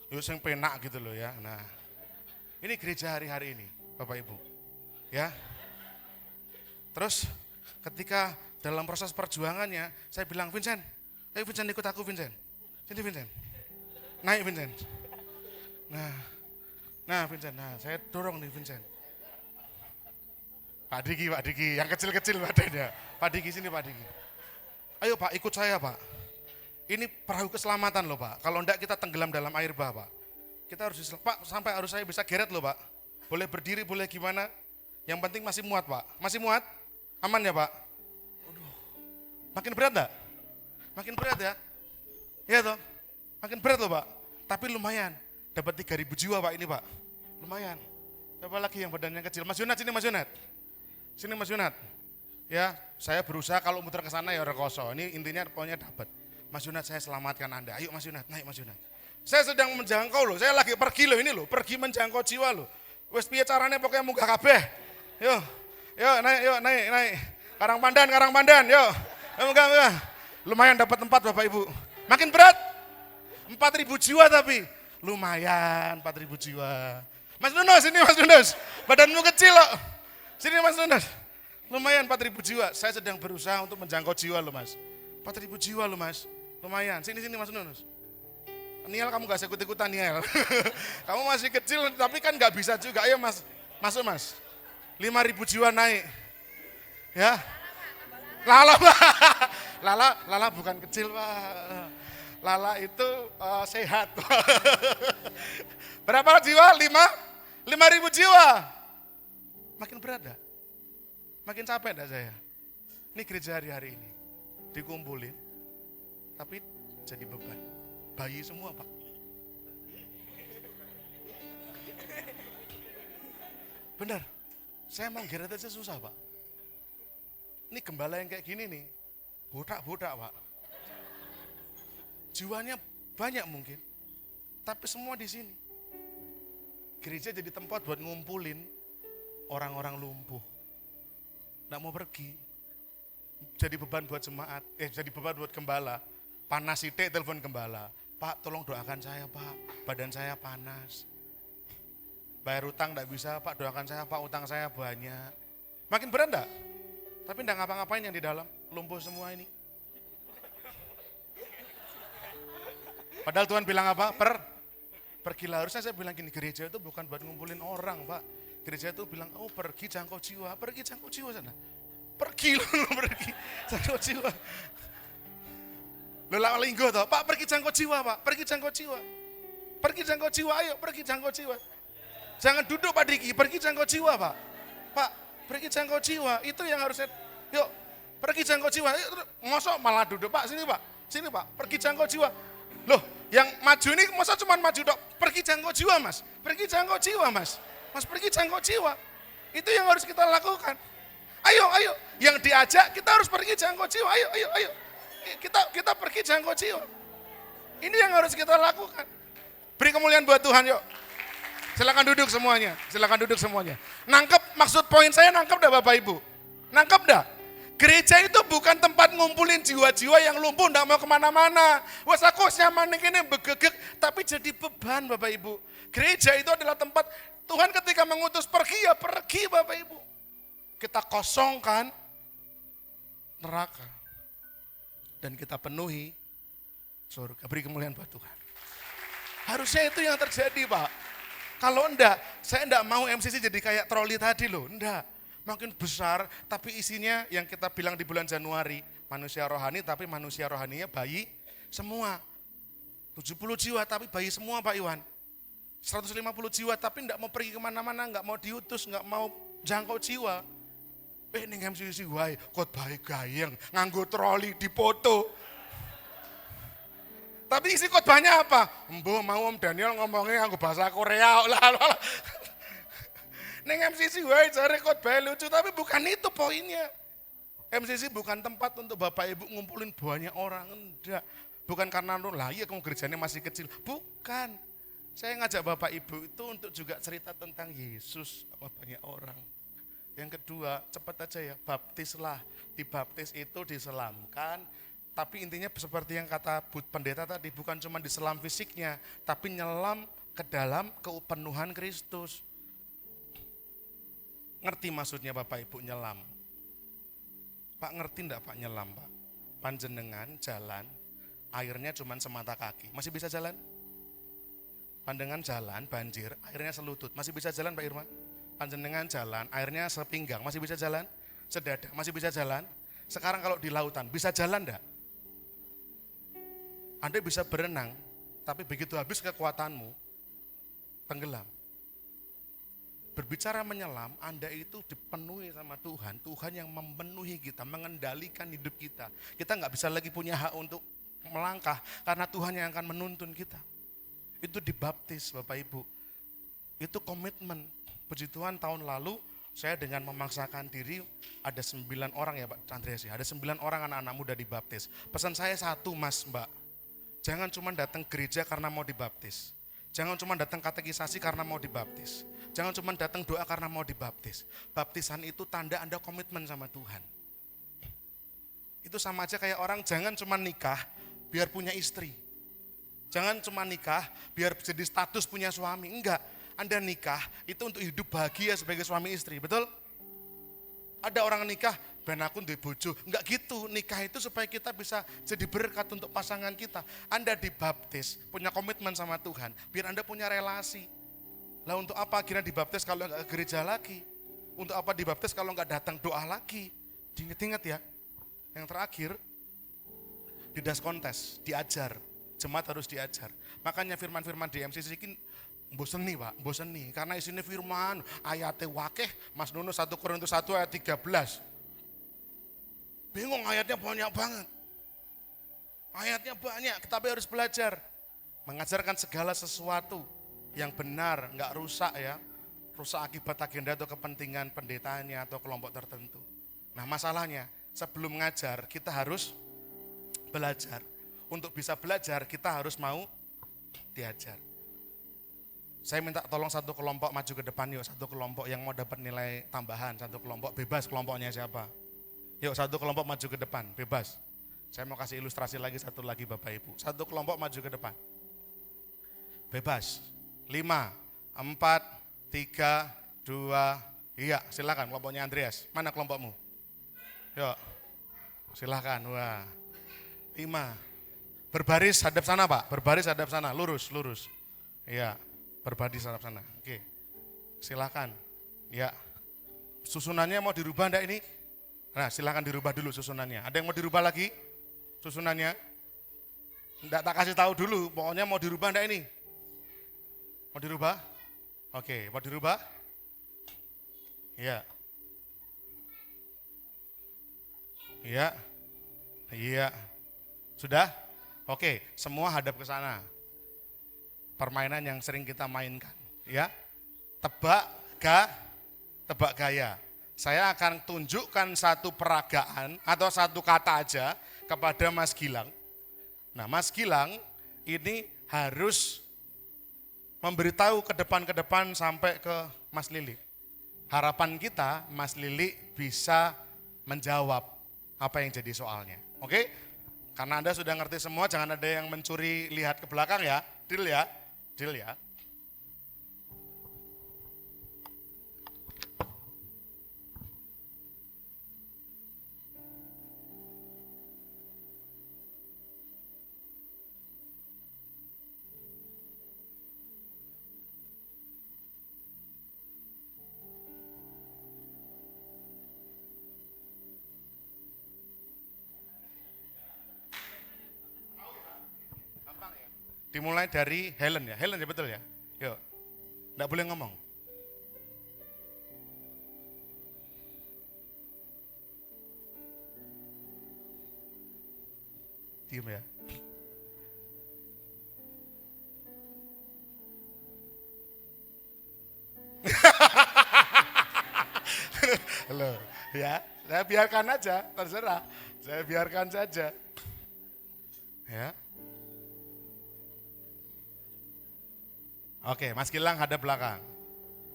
Yuk yang penak gitu loh ya. Nah, ini gereja hari-hari ini, Bapak Ibu. Ya. Terus ketika dalam proses perjuangannya, saya bilang, Vincent, ayo Vincent ikut aku Vincent. Sini Vincent. Naik Vincent. Nah Vincent, saya dorong nih Vincent. Pak Diki, yang kecil-kecil badannya. Pak Diki sini Pak Diki. Ayo Pak, ikut saya Pak. Ini perahu keselamatan loh Pak. Kalau enggak kita tenggelam dalam air bah Pak. Kita harus Pak, sampai harus saya bisa geret loh Pak. Boleh berdiri, boleh gimana. Yang penting masih muat Pak. Masih muat? Aman ya Pak? Aduh. Makin berat enggak? Makin berat ya? Iya toh? Makin berat loh Pak. Tapi lumayan. Dapat 3.000 jiwa Pak ini Pak. Lumayan. Siapa lagi yang badannya kecil? Mas Yunat, sini Mas Yunat. Sini Mas Yunat. Ya, saya berusaha kalau muter ke sana ya rekoso. Ini intinya pokoknya dapat. Mas Yunat saya selamatkan Anda. Ayo Mas Yunat, naik Mas Yunat. Saya sedang menjangkau loh. Saya lagi pergi loh ini loh. Pergi menjangkau jiwa loh. Wes piye caranya pokoknya muka kabeh. Yuk naik. Karang Pandan, yuk. Muka. Lumayan dapat 4 Bapak Ibu. Makin berat. 4.000 jiwa tapi. Lumayan 4.000 jiwa. Mas Nunus, sini Mas Nunus. Badanmu kecil loh. Sini Mas Nunus. Lumayan 4.000 jiwa. Saya sedang berusaha untuk menjangkau jiwa loh Mas. 4.000 jiwa loh Mas. Lumayan. Sini Mas Nunus. Niel kamu gak ikut-ikutan Niel. Kamu masih kecil tapi kan gak bisa juga. Ayo Mas. Masuk Mas. 5.000 jiwa naik. Ya. Lala bukan kecil Pak. Lala itu sehat. Berapa jiwa? 5.000 jiwa. Makin berat dah. Makin capek dah saya. Ini gereja hari-hari ini. Dikumpulin. Tapi jadi beban. Bayi semua Pak. Benar. Saya mau geret aja susah Pak. Ini gembala yang kayak gini nih. Botak Pak. Jiwanya banyak mungkin. Tapi semua di sini. Gereja jadi tempat buat ngumpulin orang-orang lumpuh. Nggak mau pergi. Jadi beban buat jemaat, jadi beban buat gembala. Panas sidik telepon gembala. Pak, tolong doakan saya, Pak. Badan saya panas. Bayar utang nggak bisa, Pak. Doakan saya, Pak. Utang saya banyak. Makin berat enggak? Tapi enggak ngapa-ngapain yang di dalam. Lumpuh semua ini. Padahal Tuhan bilang apa? Pergilah. Harusnya saya bilang gini, gereja itu bukan buat ngumpulin orang, Pak. Gereja itu bilang, oh pergi jangkau jiwa sana. Pergi loh, pergi jangkau jiwa. Lo lama linggo toh, Pak pergi jangkau jiwa, Pak. Pergi jangkau jiwa. Pergi jangkau jiwa, ayo pergi jangkau jiwa. Jangan duduk Pak Diki, pergi jangkau jiwa, Pak. Pak, pergi jangkau jiwa, itu yang harusnya, yuk pergi jangkau jiwa. Mosok malah duduk, Pak, sini Pak, pergi jangkau jiwa. Loh, yang maju ini masa cuma maju dok, pergi jangkau jiwa Mas, pergi jangkau jiwa Mas, pergi jangkau jiwa. Itu yang harus kita lakukan. Ayo, yang diajak kita harus pergi jangkau jiwa, ayo. Kita pergi jangkau jiwa. Ini yang harus kita lakukan. Beri kemuliaan buat Tuhan yuk. Silakan duduk semuanya. Nangkep, maksud poin saya nangkep dah Bapak Ibu? Nangkep dah? Gereja itu bukan tempat ngumpulin jiwa-jiwa yang lumpuh, enggak mau kemana-mana. Wes aku nyaman ini begegek, tapi jadi beban Bapak Ibu. Gereja itu adalah tempat Tuhan ketika mengutus pergi ya pergi Bapak Ibu. Kita kosongkan neraka. Dan kita penuhi surga. Beri kemuliaan buat Tuhan. Harusnya itu yang terjadi Pak. Kalau enggak, saya enggak mau MCC jadi kayak troli tadi loh, enggak. Makin besar, tapi isinya yang kita bilang di bulan Januari, manusia rohani, tapi manusia rohaninya bayi semua. 70 jiwa, tapi bayi semua Pak Iwan. 150 jiwa, tapi enggak mau pergi kemana-mana, enggak mau diutus, enggak mau jangkau jiwa. Ini MCC wae, khotbah gayeng, nganggo troli dipoto. Tapi isi khotbahnya apa? Mbah mau Om Daniel ngomongnya nganggo bahasa Korea. Neng MCC wae cari khotbah lucu, tapi bukan itu poinnya. MCC bukan tempat untuk Bapak Ibu ngumpulin banyak orang, enggak. Bukan karena lah iya kamu gerejanya masih kecil, bukan. Saya ngajak Bapak Ibu itu untuk juga cerita tentang Yesus sama banyak orang. Yang kedua, cepat aja ya, baptislah. Dibaptis itu diselamkan, tapi intinya seperti yang kata pendeta tadi, bukan cuma diselam fisiknya, tapi nyelam ke dalam kepenuhan Kristus. Ngerti maksudnya Bapak Ibu nyelam? Pak ngerti enggak Pak nyelam Pak? Panjenengan jalan, airnya cuma semata kaki, masih bisa jalan? Panjenengan jalan, banjir, airnya selutut, masih bisa jalan Pak Irma? Panjenengan jalan, airnya sepinggang, masih bisa jalan? Sedada, masih bisa jalan? Sekarang kalau di lautan, bisa jalan enggak? Anda bisa berenang, tapi begitu habis kekuatanmu, tenggelam. Berbicara menyelam, Anda itu dipenuhi sama Tuhan. Tuhan yang memenuhi kita, mengendalikan hidup kita. Kita nggak bisa lagi punya hak untuk melangkah, karena Tuhan yang akan menuntun kita. Itu dibaptis Bapak Ibu. Itu komitmen. Puji Tuhan tahun lalu, saya dengan memaksakan diri, ada 9 orang ya Pak Andreas ya, ada 9 orang anak-anak muda dibaptis. Pesan saya satu Mas Mbak, jangan cuma datang gereja karena mau dibaptis. Jangan cuma datang katekisasi karena mau dibaptis. Jangan cuma datang doa karena mau dibaptis. Baptisan itu tanda Anda komitmen sama Tuhan. Itu sama aja kayak orang jangan cuma nikah biar punya istri. Jangan cuma nikah biar jadi status punya suami. Enggak, Anda nikah itu untuk hidup bahagia sebagai suami istri, betul? Ada orang nikah, ben aku duwe bojo. Enggak gitu, nikah itu supaya kita bisa jadi berkat untuk pasangan kita. Anda dibaptis, punya komitmen sama Tuhan, biar Anda punya relasi. Lah untuk apa akhirnya dibaptis kalau enggak ke gereja lagi? Untuk apa dibaptis kalau enggak datang doa lagi? Diingat-ingat ya. Yang terakhir, di das kontes, diajar. Jemaat harus diajar. Makanya firman-firman di MCC ini bosen nih Pak, bosen nih. Karena isinya firman, ayatnya wakeh, Mas Nuno 1 Korintus 1 ayat 13. Bingung ayatnya banyak banget. Ayatnya banyak, tapi harus belajar. Mengajarkan segala sesuatu yang benar, enggak rusak ya. Rusak akibat agenda atau kepentingan pendetanya atau kelompok tertentu. Nah masalahnya, sebelum mengajar kita harus belajar. Untuk bisa belajar kita harus mau diajar. Saya minta tolong satu kelompok maju ke depan yuk, satu kelompok yang mau dapat nilai tambahan, satu kelompok bebas kelompoknya siapa. Yuk satu kelompok maju ke depan, bebas. Saya mau kasih ilustrasi lagi satu lagi Bapak Ibu. Satu kelompok maju ke depan. Bebas. 5, 4, 3, 2, iya silakan kelompoknya Andreas. Mana kelompokmu? Yuk, silakan. Wah, 5. Berbaris hadap sana Pak, berbaris hadap sana, lurus, lurus. Iya, berbaris hadap sana. Oke, silakan. Ya, susunannya mau dirubah enggak ini? Nah silakan dirubah dulu susunannya. Ada yang mau dirubah lagi susunannya? Enggak tak kasih tahu dulu, pokoknya mau dirubah enggak ini? Mau dirubah? Oke, mau dirubah? Iya. Iya. Iya. Sudah? Oke, semua hadap ke sana. Permainan yang sering kita mainkan, ya. Tebak gaya. Saya akan tunjukkan satu peragaan atau satu kata aja kepada Mas Gilang. Nah, Mas Gilang ini harus memberitahu ke depan sampai ke Mas Lili. Harapan kita Mas Lili bisa menjawab apa yang jadi soalnya. Oke? Karena Anda sudah ngerti semua, jangan ada yang mencuri lihat ke belakang ya. Deal ya? Deal ya? Dimulai dari Helen ya. Helen ya betul ya? Yuk. Enggak boleh ngomong. Diam ya. Halo, ya. Saya biarkan aja, terserah. Saya biarkan saja. Ya. Oke, Mas Gilang hadap belakang.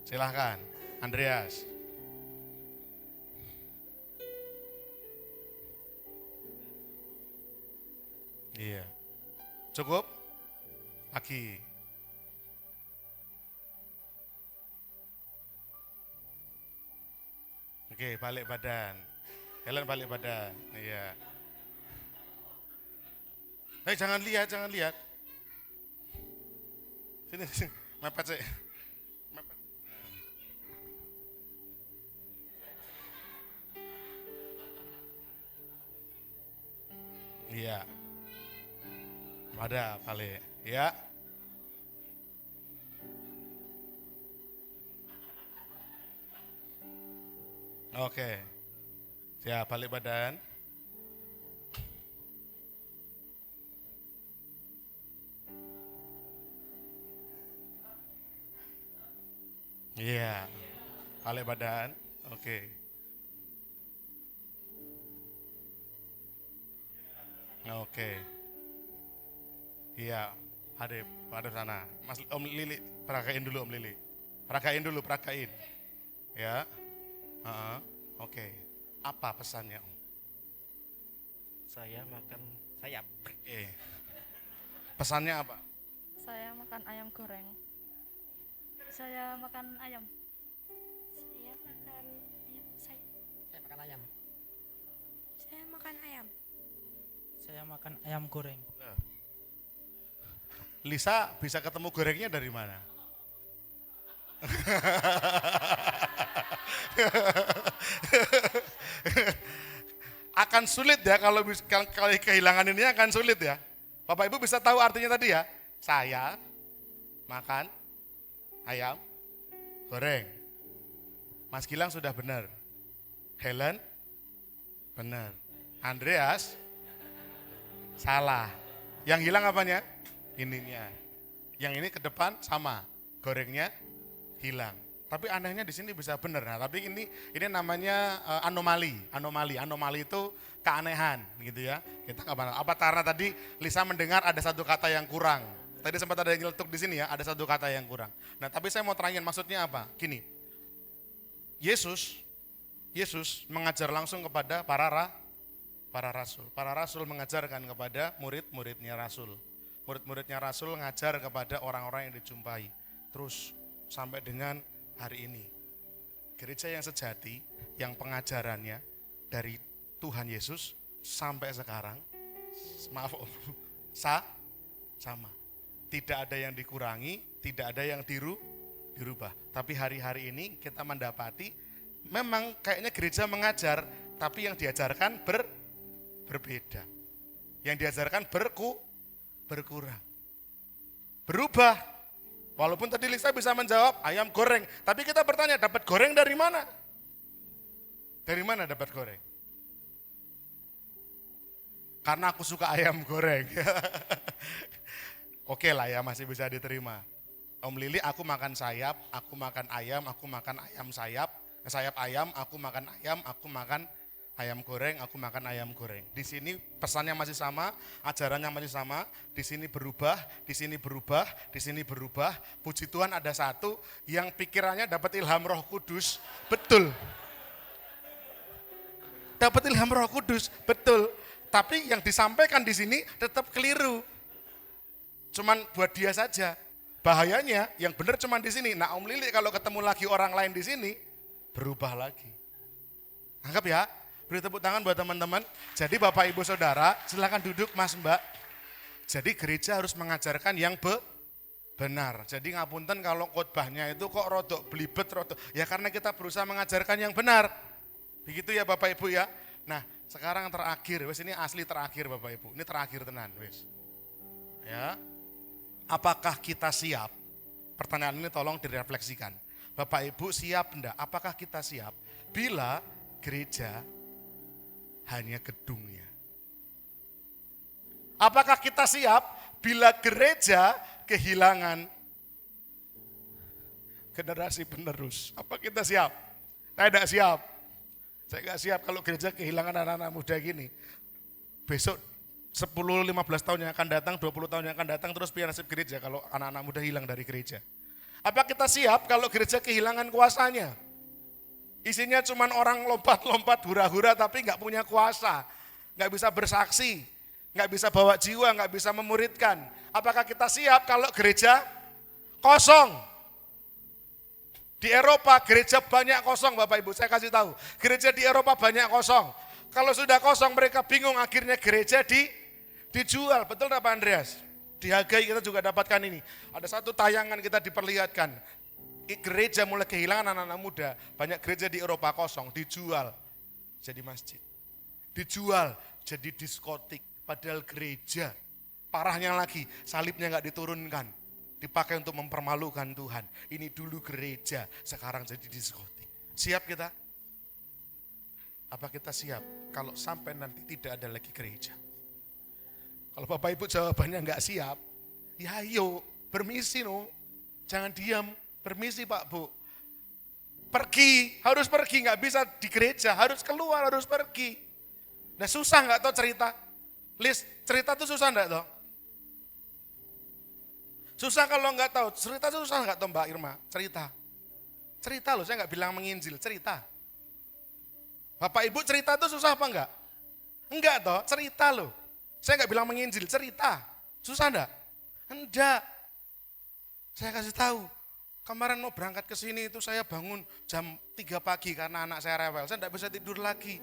Silahkan, Andreas. Iya. Cukup? Lagi. Oke, balik badan. Helen balik badan. Iya. Jangan lihat. Sini, mepet sih. Mepet. Iya. Ada balik, ya. Oke. Siap, balik badan. Iya, balik badan, oke. Oke. Iya, hadap sana. Mas Om Lili, peragain dulu Om Lili. Peragain. Ya, oke. Apa pesannya Om? Saya makan sayap. Oke. Pesannya apa? Saya makan ayam goreng. Saya makan ayam. Saya makan ayam. Saya makan ayam. Saya makan ayam. Saya makan ayam goreng. Lisa bisa ketemu gorengnya dari mana? Akan sulit ya kalau kehilangan ini akan sulit ya. Bapak Ibu bisa tahu artinya tadi ya. Saya makan ayam goreng. Mas Gilang sudah benar. Helen benar. Andreas salah. Yang hilang apanya? Ininya. Yang ini ke depan sama. Gorengnya hilang. Tapi anehnya di sini bisa benar. Nah, tapi ini namanya anomali. Anomali itu keanehan gitu ya. Kita nggak paham. Apa karena tadi Lisa mendengar ada satu kata yang kurang. Tadi sempat ada yang nyeletuk di sini ya, ada satu kata yang kurang. Nah, tapi saya mau terangin maksudnya apa? Gini. Yesus mengajar langsung kepada para rasul. Para rasul mengajarkan kepada murid-muridnya rasul. Murid-muridnya rasul ngajar kepada orang-orang yang dijumpai. Terus sampai dengan hari ini. Gereja yang sejati, yang pengajarannya dari Tuhan Yesus sampai sekarang, maaf Om, sama. Tidak ada yang dikurangi, tidak ada yang dirubah. Tapi hari-hari ini kita mendapati memang kayaknya gereja mengajar, tapi yang diajarkan berbeda. Yang diajarkan berkurang. Berubah. Walaupun tadi Lisa bisa menjawab ayam goreng, tapi kita bertanya dapat goreng dari mana? Dari mana dapat goreng? Karena aku suka ayam goreng. Oke lah ya, masih bisa diterima. Om Lili, aku makan sayap, aku makan ayam sayap ayam, aku makan ayam goreng, aku makan ayam goreng. Di sini pesannya masih sama, ajarannya masih sama, di sini berubah, di sini berubah, di sini berubah. Puji Tuhan ada satu yang pikirannya dapat ilham Roh Kudus, betul. Dapat ilham Roh Kudus, betul. Tapi yang disampaikan di sini tetap keliru. Cuman buat dia saja. Bahayanya yang benar cuman di sini. Nah, Om Lili kalau ketemu lagi orang lain di sini berubah lagi. Anggap ya. Beri tepuk tangan buat teman-teman. Jadi Bapak Ibu Saudara, silakan duduk Mas Mbak. Jadi gereja harus mengajarkan yang benar. Jadi ngapunten kalau khotbahnya itu kok rodok belibet rodok. Ya karena kita berusaha mengajarkan yang benar. Begitu ya Bapak Ibu ya. Nah, sekarang terakhir, wes ini asli terakhir Bapak Ibu. Ini terakhir tenan, wes. Ya. Apakah kita siap? Pertanyaan ini tolong direfleksikan. Bapak Ibu siap enggak? Apakah kita siap bila gereja hanya gedungnya? Apakah kita siap bila gereja kehilangan generasi penerus? Apa kita siap? Saya tidak siap. Saya nggak siap kalau gereja kehilangan anak-anak muda gini. Besok 10-15 tahun yang akan datang, 20 tahun yang akan datang, terus biar nasib gereja kalau anak-anak muda hilang dari gereja. Apa kita siap kalau gereja kehilangan kuasanya? Isinya cuma orang lompat-lompat, hura-hura tapi nggak punya kuasa, nggak bisa bersaksi, nggak bisa bawa jiwa, nggak bisa memuridkan. Apakah kita siap kalau gereja kosong? Di Eropa gereja banyak kosong Bapak Ibu, saya kasih tahu. Gereja di Eropa banyak kosong. Kalau sudah kosong mereka bingung, akhirnya gereja dijual. Betul enggak Pak Andreas? Di Hagai kita juga dapatkan ini. Ada satu tayangan kita diperlihatkan. Gereja mulai kehilangan anak-anak muda. Banyak gereja di Eropa kosong, dijual jadi masjid. Dijual jadi diskotik. Padahal gereja, parahnya lagi, salibnya enggak diturunkan. Dipakai untuk mempermalukan Tuhan. Ini dulu gereja, sekarang jadi diskotik. Siap kita? Apa kita siap kalau sampai nanti tidak ada lagi gereja? Kalau Bapak Ibu jawabannya enggak siap, ya ayo permisi no, jangan diam, permisi Pak Bu. Pergi, harus pergi, enggak bisa di gereja, harus keluar, harus pergi. Nah susah enggak toh cerita? List cerita tuh susah enggak toh? Susah kalau enggak tahu, cerita tuh susah enggak toh Mbak Irma? Cerita loh, saya enggak bilang menginjil, cerita. Bapak Ibu cerita itu susah apa enggak? Enggak toh, cerita loh. Saya enggak bilang menginjil, cerita. Susah enggak? Enggak. Saya kasih tahu. Kemarin mau berangkat ke sini itu saya bangun jam 3 pagi karena anak saya rewel. Saya enggak bisa tidur lagi.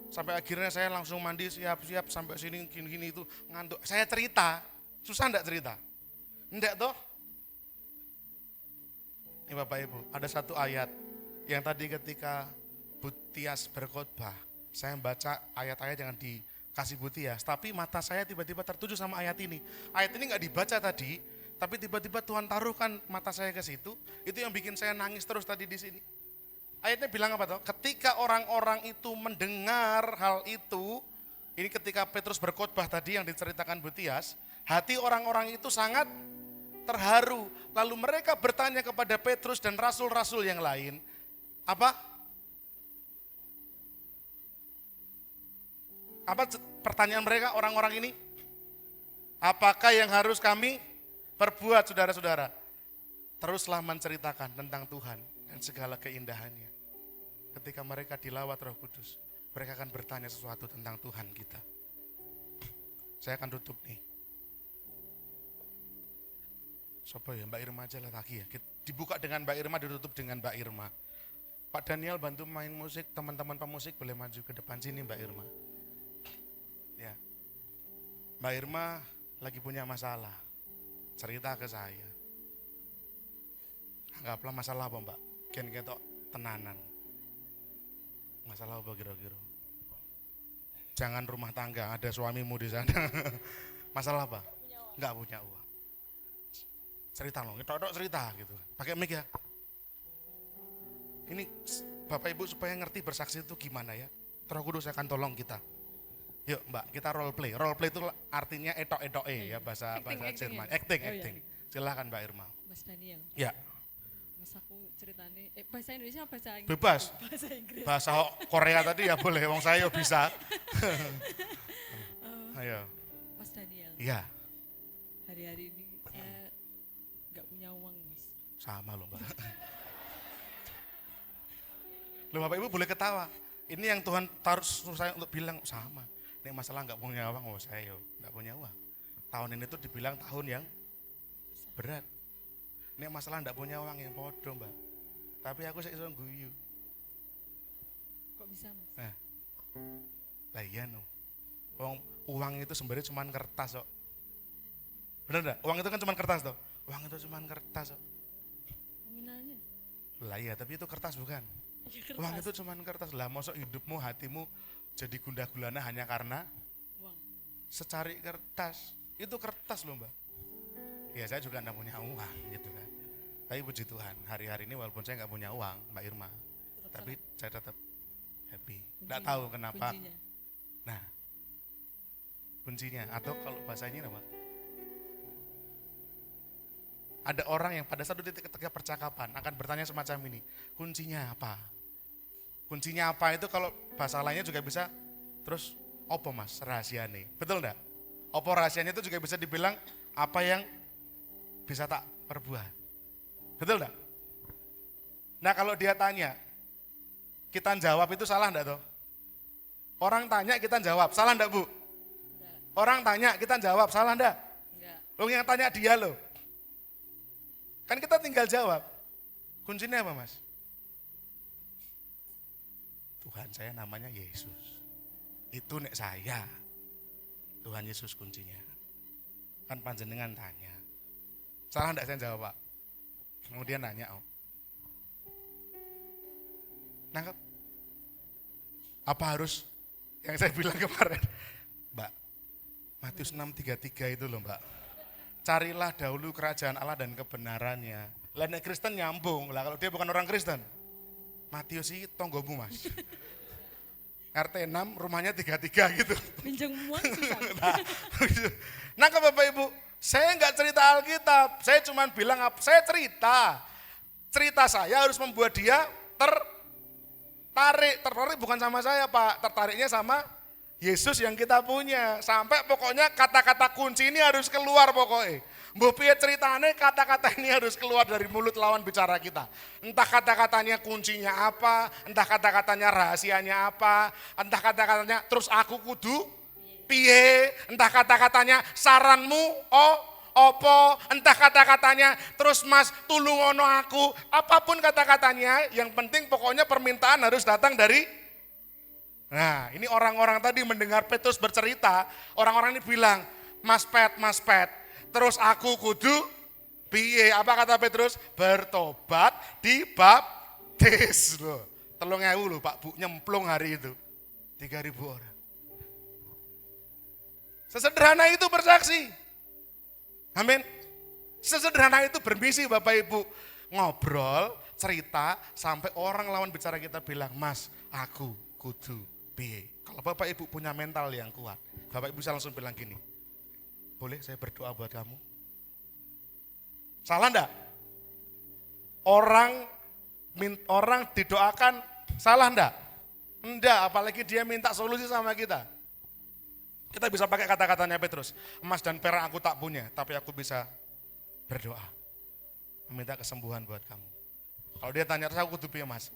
Sampai akhirnya saya langsung mandi siap-siap sampai sini gini-gini itu ngantuk. Saya cerita. Susah enggak cerita? Enggak toh? Ini Bapak Ibu, ada satu ayat yang tadi ketika Butias berkhotbah, saya membaca ayat-ayat yang dikasih Butias, tapi mata saya tiba-tiba tertuju sama ayat ini. Ayat ini nggak dibaca tadi, tapi tiba-tiba Tuhan taruhkan mata saya ke situ. Itu yang bikin saya nangis terus tadi di sini. Ayatnya bilang apa toh? Ketika orang-orang itu mendengar hal itu, ini ketika Petrus berkhotbah tadi yang diceritakan Butias, hati orang-orang itu sangat terharu. Lalu mereka bertanya kepada Petrus dan rasul-rasul yang lain, apa pertanyaan mereka orang-orang ini? Apakah yang harus kami Perbuat saudara-saudara. Teruslah menceritakan tentang Tuhan dan segala keindahannya. Ketika mereka dilawat Roh Kudus, mereka akan bertanya sesuatu tentang Tuhan kita. Saya akan tutup nih. Siapa ya, Mbak Irma aja lah lagi ya. Dibuka dengan Mbak Irma, ditutup dengan Mbak Irma. Pak Daniel bantu main musik, teman-teman pemusik boleh maju ke depan sini Mbak Irma. Ya. Mbak Irma lagi punya masalah, cerita ke saya. Anggaplah masalah apa Mbak? Kian ketok tenanan. Masalah apa kira-kira? Jangan rumah tangga, ada suamimu di sana. Masalah apa? Enggak punya uang. Cerita loh, ketok cerita gitu. Pakai mic ya. Ini Bapak Ibu supaya ngerti bersaksi itu gimana ya. Roh Kudus akan tolong kita. Yuk Mbak, kita role play. Role play itu artinya etok-etoke ya bahasa Jerman. Acting. Silahkan Mbak Irma. Mas Daniel. Ya. Mas aku ceritanya, bahasa Indonesia apa bahasa Inggris? Bebas. Bahasa Inggris. Bahasa Korea tadi ya boleh, wong saya bisa. Ayo. Mas Daniel. Iya. Hari-hari ini saya nggak punya uang, Mas. Sama loh Mbak. Loh Bapak Ibu boleh ketawa. Ini yang Tuhan taruh suruh saya untuk bilang sama. Ini masalah nggak punya uang, saya nggak punya uang. Tahun ini tuh dibilang tahun yang berat. Ini masalah nggak punya uang yang bodoh Mbak. Tapi aku sih iso guyu. Kok bisa Mas? Nah, lah iya no. Uang itu sebenarnya cuma kertas kok. Bener enggak? Uang itu kan cuma kertas toh. Uang itu cuma kertas kok. Nominalnya? Lah iya, tapi itu kertas bukan. Ya, kertas. Uang itu cuma kertas. Lah mosok hidupmu, hatimu jadi gundah gulana hanya karena Uang. secari kertas. Itu kertas loh Mbak. Ya saya juga enggak punya uang gitu kan. Tapi puji Tuhan, hari-hari ini walaupun saya enggak punya uang, Mbak Irma, tapi saya tetap happy. Enggak tahu kenapa. Kuncinya. Nah, kuncinya atau kalau bahasanya apa? Ada orang yang pada satu titik ketika percakapan akan bertanya semacam ini, kuncinya apa? Kuncinya apa itu kalau bahasa lainnya juga bisa terus opo mas rahasia nih, betul enggak? Opo rahasianya itu juga bisa dibilang apa yang bisa tak perbuat, betul enggak? Nah kalau dia tanya, kita jawab itu salah enggak toh? Orang tanya kita jawab, salah enggak Bu? Orang tanya kita jawab, salah enggak? Enggak. Loh yang tanya dia loh. Kan kita tinggal jawab. Kuncinya apa mas? Tuhan saya namanya Yesus. Itu nek saya. Tuhan Yesus kuncinya. Kan panjenengan tanya. Salah enggak saya jawab Pak? Kemudian nanya oh. Nangkep? Apa harus yang saya bilang kemarin? Mbak, Matius 6:33 itu loh Mbak. Carilah dahulu kerajaan Allah dan kebenarannya. Lah nek Kristen nyambung. Lah kalau dia bukan orang Kristen. Matius ini tonggomu mas. RT 6 rumahnya 33 gitu. Pinjam uang susah. Nah ke Bapak Ibu, saya enggak cerita Alkitab. Saya cuma bilang saya cerita. Cerita saya harus membuat dia tertarik bukan sama saya Pak. Tertariknya sama Yesus yang kita punya. Sampai pokoknya kata-kata kunci ini harus keluar pokoknya. Mbok piye ceritane kata-kata ini harus keluar dari mulut lawan bicara kita. Entah kata-katanya kuncinya apa, entah kata-katanya rahasianya apa, entah kata-katanya terus aku kudu piye, entah kata-katanya saranmu opo, entah kata-katanya terus mas tulung ono aku, apapun kata-katanya, yang penting pokoknya permintaan harus datang dari. Nah ini orang-orang tadi mendengar Petrus bercerita, orang-orang ini bilang, Mas Pet, terus aku kudu piye, apa kata Petrus? Bertobat dibaptis loh. 3.000 loh Pak Bu nyemplung hari itu, 3.000 orang. Sesederhana itu bersaksi, amin. Sesederhana itu bermisi Bapak Ibu, ngobrol, cerita, sampai orang lawan bicara kita bilang, Mas aku kudu piye. Kalau Bapak Ibu punya mental yang kuat, Bapak Ibu bisa langsung bilang gini, boleh saya berdoa buat kamu? Salah enggak? Orang didoakan salah enggak? Enggak, apalagi dia minta solusi sama kita. Kita bisa pakai kata-katanya Petrus, emas dan perak aku tak punya, tapi aku bisa berdoa, meminta kesembuhan buat kamu. Kalau dia tanya, "Aku kudu piye, Mas?"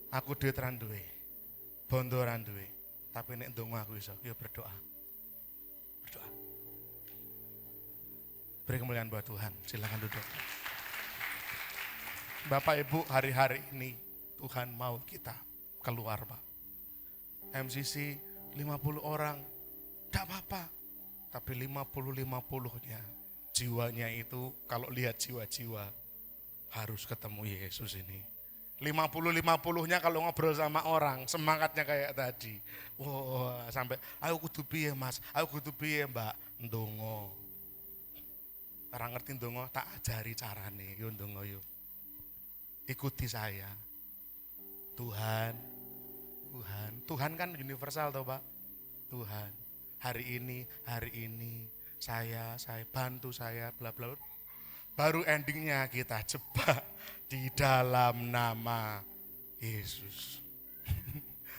Aku duit ra duwe, bondo ra duwe, tapi nek ndonga aku iso, ya berdoa. Berdoa. Beri kemuliaan buat Tuhan, silakan duduk. Bapak Ibu, hari-hari ini Tuhan mau kita keluar, Pak. MCC 50 orang, tidak apa-apa. Tapi 50-50-nya, jiwanya itu kalau lihat jiwa-jiwa harus ketemu Yesus ini. 50-50-nya kalau ngobrol sama orang, semangatnya kayak tadi. Wah, sampai, "Aku kudu piye, Mas? Aku kudu piye, Mbak?" Ndonga. Orang ngerti ndonga, tak ajari carane. Yo ndonga yo. Ikuti saya. Tuhan kan universal toh, Pak. Tuhan, hari ini saya bantu saya bla bla. Baru endingnya kita jebak di dalam nama Yesus.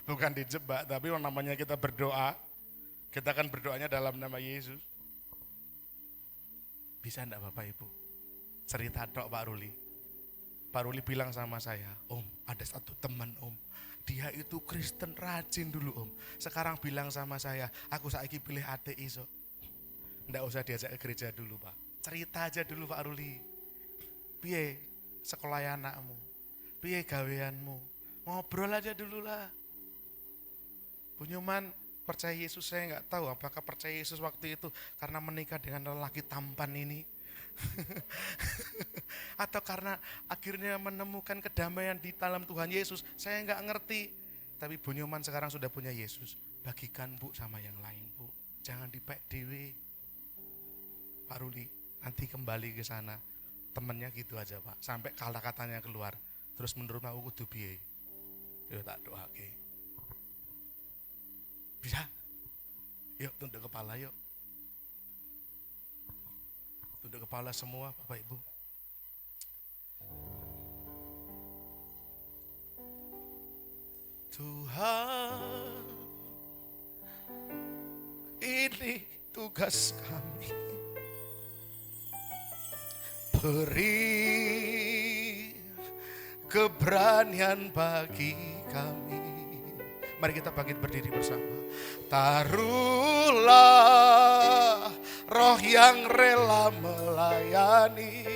Bukan dijebak, tapi namanya kita berdoa, kita kan berdoanya dalam nama Yesus. Bisa enggak Bapak Ibu? Cerita dok Pak Ruli. Pak Ruli bilang sama saya, "Om, ada satu teman Om, dia itu Kristen rajin dulu Om. Sekarang bilang sama saya, aku saiki pilih ateis." Enggak usah diajak ke gereja dulu Pak. Cerita aja dulu Pak Ruli. Piye sekolah anakmu? Piye gaweanmu? Ngobrol aja dulu lah. Bunyuman percaya Yesus, saya nggak tahu apakah percaya Yesus waktu itu karena menikah dengan lelaki tampan ini. Atau karena akhirnya menemukan kedamaian di dalam Tuhan Yesus, saya nggak ngerti. Tapi Bunyuman sekarang sudah punya Yesus, bagikan Bu sama yang lain Bu. Jangan dipek dewe. Pak Ruli, nanti kembali ke sana, temennya gitu aja Pak, sampai kata-katanya keluar. Terus menurut aku kudu piye? Yuk tak doake. Bisa? Yuk tunduk kepala yuk. Tunduk kepala semua Bapak Ibu. Tuhan, ini tugas kami. Beri keberanian bagi kami. Mari kita bangkit berdiri bersama. Taruhlah roh yang rela melayani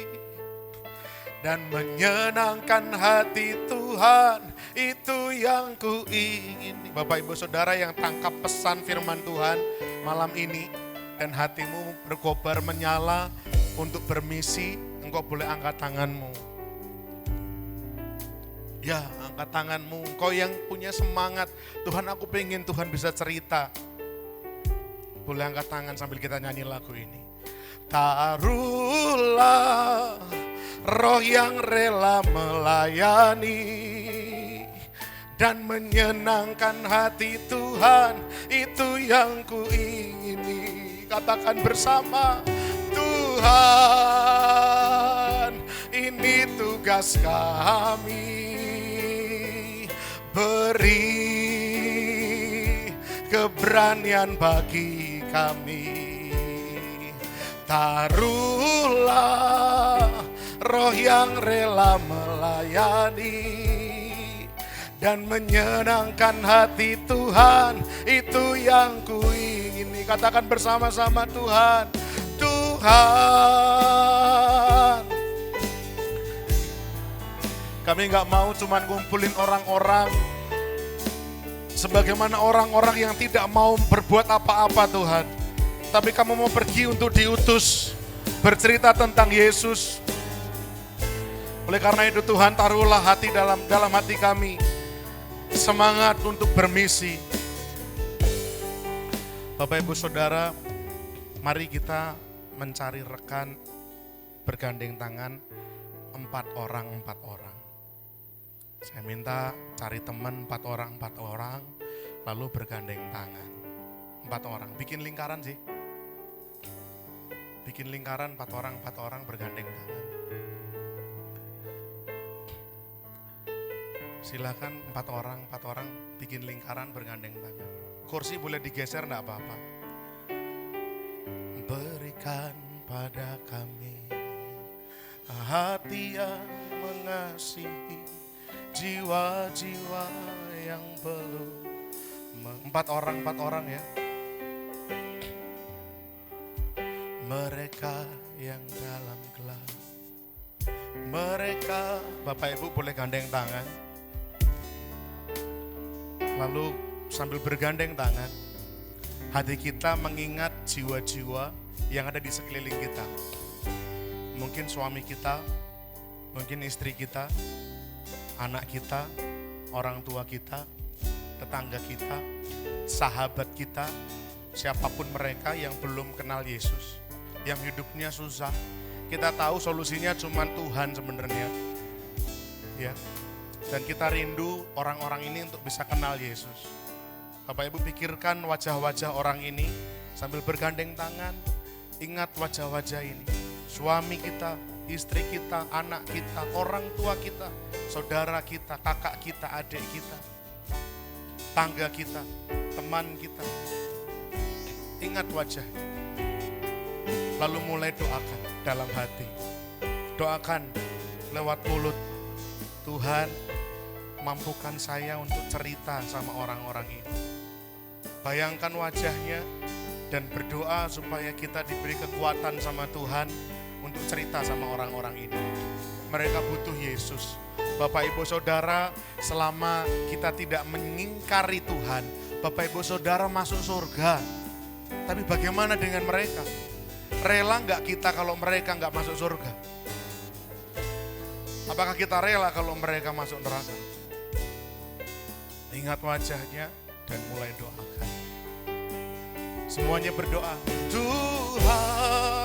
dan menyenangkan hati Tuhan, itu yang ku ingini. Bapak Ibu Saudara yang tangkap pesan firman Tuhan malam ini dan hatimu berkobar menyala untuk bermisi, engkau boleh angkat tanganmu. Ya, angkat tanganmu. Engkau yang punya semangat, Tuhan aku pengen Tuhan bisa cerita. Boleh angkat tangan sambil kita nyanyi lagu ini. Taruhlah roh yang rela melayani dan menyenangkan hati Tuhan, itu yang ku ingini. Katakan bersama, Tuhan, ini tugas kami. Beri keberanian bagi kami. Taruhlah roh yang rela melayani dan menyenangkan hati Tuhan, itu yang ku ingini. Katakan bersama-sama, Tuhan, Tuhan, kami gak mau cuman ngumpulin orang-orang sebagaimana orang-orang yang tidak mau berbuat apa-apa Tuhan. Tapi kamu mau pergi untuk diutus, bercerita tentang Yesus. Oleh karena itu Tuhan, taruhlah hati dalam hati kami semangat untuk bermisi. Bapak Ibu Saudara, mari kita mencari rekan bergandeng tangan 4 orang. Saya minta cari teman 4 orang, lalu bergandeng tangan. 4 orang, bikin lingkaran sih. Bikin lingkaran 4 orang bergandeng tangan. Silakan 4 orang bikin lingkaran bergandeng tangan. Kursi boleh digeser enggak apa-apa. Berikan pada kami hati yang mengasihi jiwa-jiwa yang belum. Empat orang ya. Mereka yang dalam gelap, mereka, Bapak Ibu boleh gandeng tangan. Lalu sambil bergandeng tangan, hati kita mengingat jiwa-jiwa yang ada di sekeliling kita. Mungkin suami kita, mungkin istri kita, anak kita, orang tua kita, tetangga kita, sahabat kita, siapapun mereka yang belum kenal Yesus, yang hidupnya susah. Kita tahu solusinya cuma Tuhan sebenarnya. Ya. Dan kita rindu orang-orang ini untuk bisa kenal Yesus. Bapak Ibu pikirkan wajah-wajah orang ini sambil bergandeng tangan. Ingat wajah-wajah ini. Suami kita, istri kita, anak kita, orang tua kita, saudara kita, kakak kita, adik kita, tangga kita, teman kita. Ingat wajah. Lalu mulai doakan dalam hati. Doakan lewat mulut. Tuhan, mampukan saya untuk cerita sama orang-orang ini. Bayangkan wajahnya dan berdoa supaya kita diberi kekuatan sama Tuhan untuk cerita sama orang-orang ini. Mereka butuh Yesus. Bapak Ibu Saudara, selama kita tidak mengingkari Tuhan, Bapak Ibu Saudara masuk surga. Tapi bagaimana dengan mereka? Rela nggak kita kalau mereka nggak masuk surga? Apakah kita rela kalau mereka masuk neraka? Ingat wajahnya dan mulai doakan. Semuanya berdoa. Tuhan,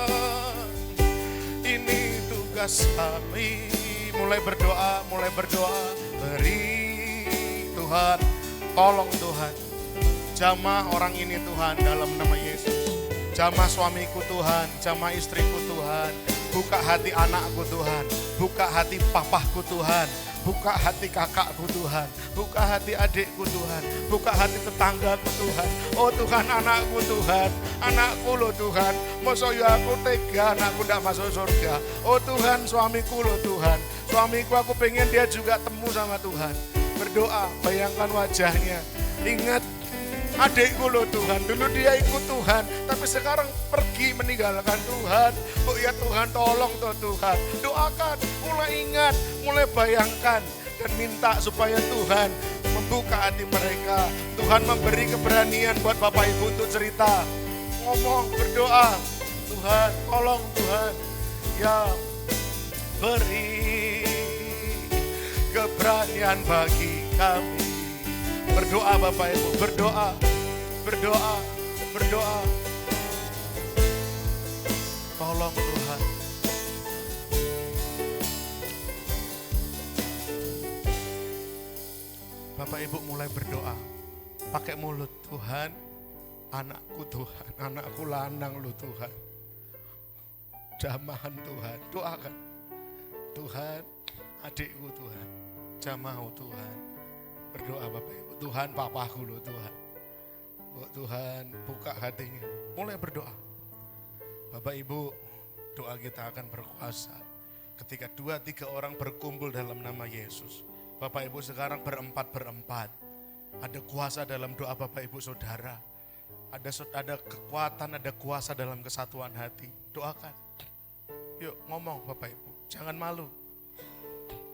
ini tugas kami. Mulai berdoa, mulai berdoa. Beri Tuhan, tolong Tuhan. Jamah orang ini Tuhan dalam nama Yesus. Jamah suamiku Tuhan, jamah istriku Tuhan. Buka hati anakku Tuhan, buka hati papahku Tuhan, buka hati kakakku Tuhan, buka hati adikku Tuhan, buka hati tetanggaku Tuhan. Oh Tuhan, anakku Tuhan, anakku loh Tuhan. Masa ya aku tega anakku tidak masuk surga. Oh Tuhan, suamiku loh Tuhan, suamiku aku pengen dia juga temu sama Tuhan. Berdoa, bayangkan wajahnya. Ingat adikku loh Tuhan, dulu dia ikut Tuhan, tapi sekarang pergi meninggalkan Tuhan. Oh ya Tuhan, tolong toh Tuhan. Doakan, mulai ingat, mulai bayangkan, dan minta supaya Tuhan membuka hati mereka. Tuhan memberi keberanian buat Bapak Ibu untuk cerita, ngomong, berdoa. Tuhan, tolong Tuhan, ya beri keberanian bagi kami. Berdoa Bapak Ibu, berdoa, berdoa, berdoa. Tolong Tuhan. Bapak Ibu mulai berdoa, pakai mulut. Tuhan, anakku Tuhan, anakku lanang lu Tuhan. Jamahan Tuhan, doakan. Tuhan, adikku Tuhan, jamahu Tuhan. Berdoa Bapak Ibu, Tuhan papaku loh Tuhan. Oh, Tuhan buka hatinya, mulai berdoa. Bapak Ibu, doa kita akan berkuasa ketika 2-3 orang berkumpul dalam nama Yesus. Bapak Ibu sekarang berempat. Ada kuasa dalam doa Bapak Ibu Saudara. Ada kekuatan, ada kuasa dalam kesatuan hati. Doakan. Yuk ngomong Bapak Ibu, jangan malu.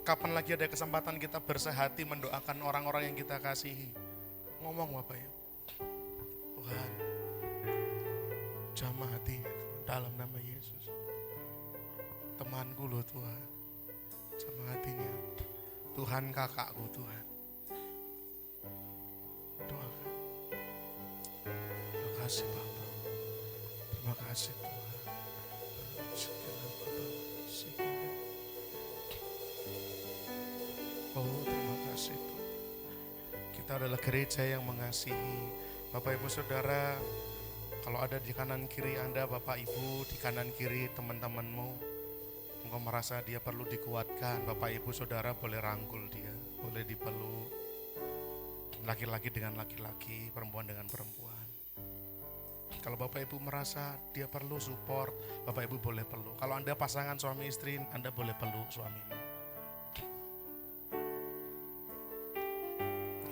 Kapan lagi ada kesempatan kita bersehati mendoakan orang-orang yang kita kasihi. Ngomong Bapak Ibu. Tuhan, jamah hatinya dalam nama Yesus. Temanku loh Tuhan, jamah hatinya. Tuhan kakakku Tuhan. Doakan. Terima kasih Bapak. Terima kasih Tuhan. Oh terima kasih Tuhan. Kita adalah gereja yang mengasihi. Bapak Ibu Saudara, kalau ada di kanan kiri Anda, Bapak Ibu, di kanan kiri teman-temanmu, engkau merasa dia perlu dikuatkan, Bapak Ibu Saudara boleh rangkul dia, boleh dipeluk. Laki-laki dengan laki-laki, perempuan dengan perempuan. Kalau Bapak Ibu merasa dia perlu support, Bapak Ibu boleh peluk. Kalau Anda pasangan suami istri, Anda boleh peluk suamimu.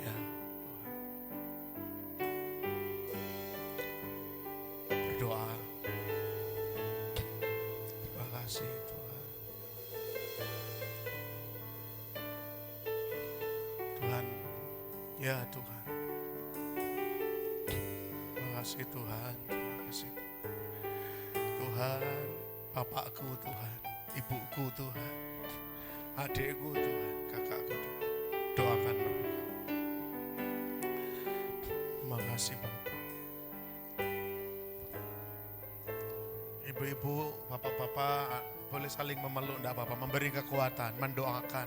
Ya, Tuhan. Berdoa. Terima kasih Tuhan. Tuhan, ya Tuhan. Terima kasih Tuhan, terima kasih Tuhan. Tuhan, Bapakku Tuhan, Ibuku Tuhan, adikku Tuhan, kakakku Tuhan. Doakan mereka. Terima kasih Bapak. Ibu-ibu, bapak-bapak boleh saling memeluk, enggak apa-apa, memberi kekuatan, mendoakan,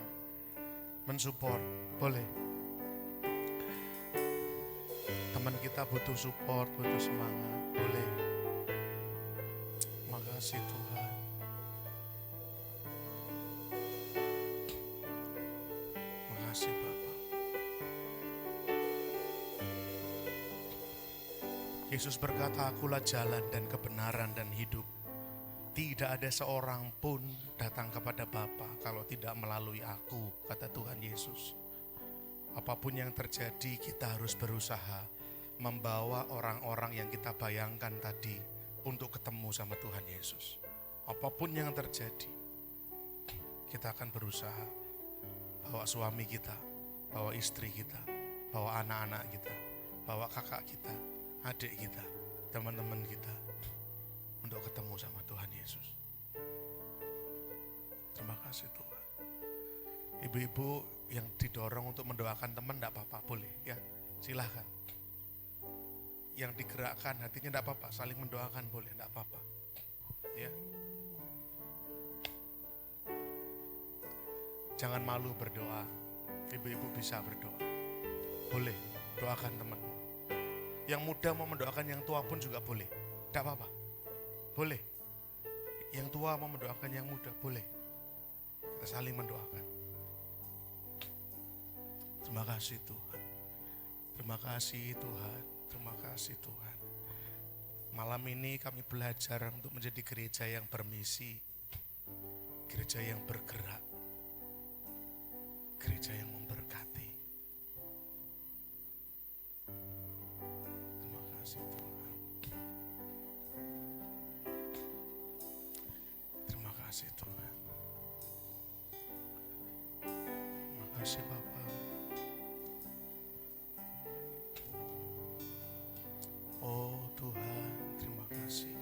mensupport, boleh. Teman kita butuh support, butuh semangat, boleh. Makasih Tuhan. Makasih Bapak. Yesus berkata, akulah jalan dan kebenaran dan hidup. Tidak ada seorang pun datang kepada Bapa kalau tidak melalui aku, kata Tuhan Yesus. Apapun yang terjadi, kita harus berusaha membawa orang-orang yang kita bayangkan tadi untuk ketemu sama Tuhan Yesus. Apapun yang terjadi, kita akan berusaha bawa suami kita, bawa istri kita, bawa anak-anak kita, bawa kakak kita, adik kita, teman-teman kita untuk ketemu sama Tuhan Yesus. Terima kasih Tuhan. Ibu-ibu yang didorong untuk mendoakan teman enggak apa-apa, boleh ya, silahkan. Yang digerakkan hatinya enggak apa-apa, saling mendoakan boleh, enggak apa-apa. Ya. Jangan malu berdoa. Ibu-ibu bisa berdoa. Boleh, doakan temanmu. Yang muda mau mendoakan yang tua pun juga boleh. Enggak apa-apa. Boleh. Yang tua mau mendoakan yang muda, boleh. Kita saling mendoakan. Terima kasih Tuhan. Terima kasih Tuhan. Terima kasih Tuhan. Malam ini kami belajar untuk menjadi gereja yang bermisi. Gereja yang bergerak. Gereja yang memberkati. Terima kasih Tuhan. Terima kasih Tuhan. Terima kasih Bapak. Oh Tuhan, terima kasih.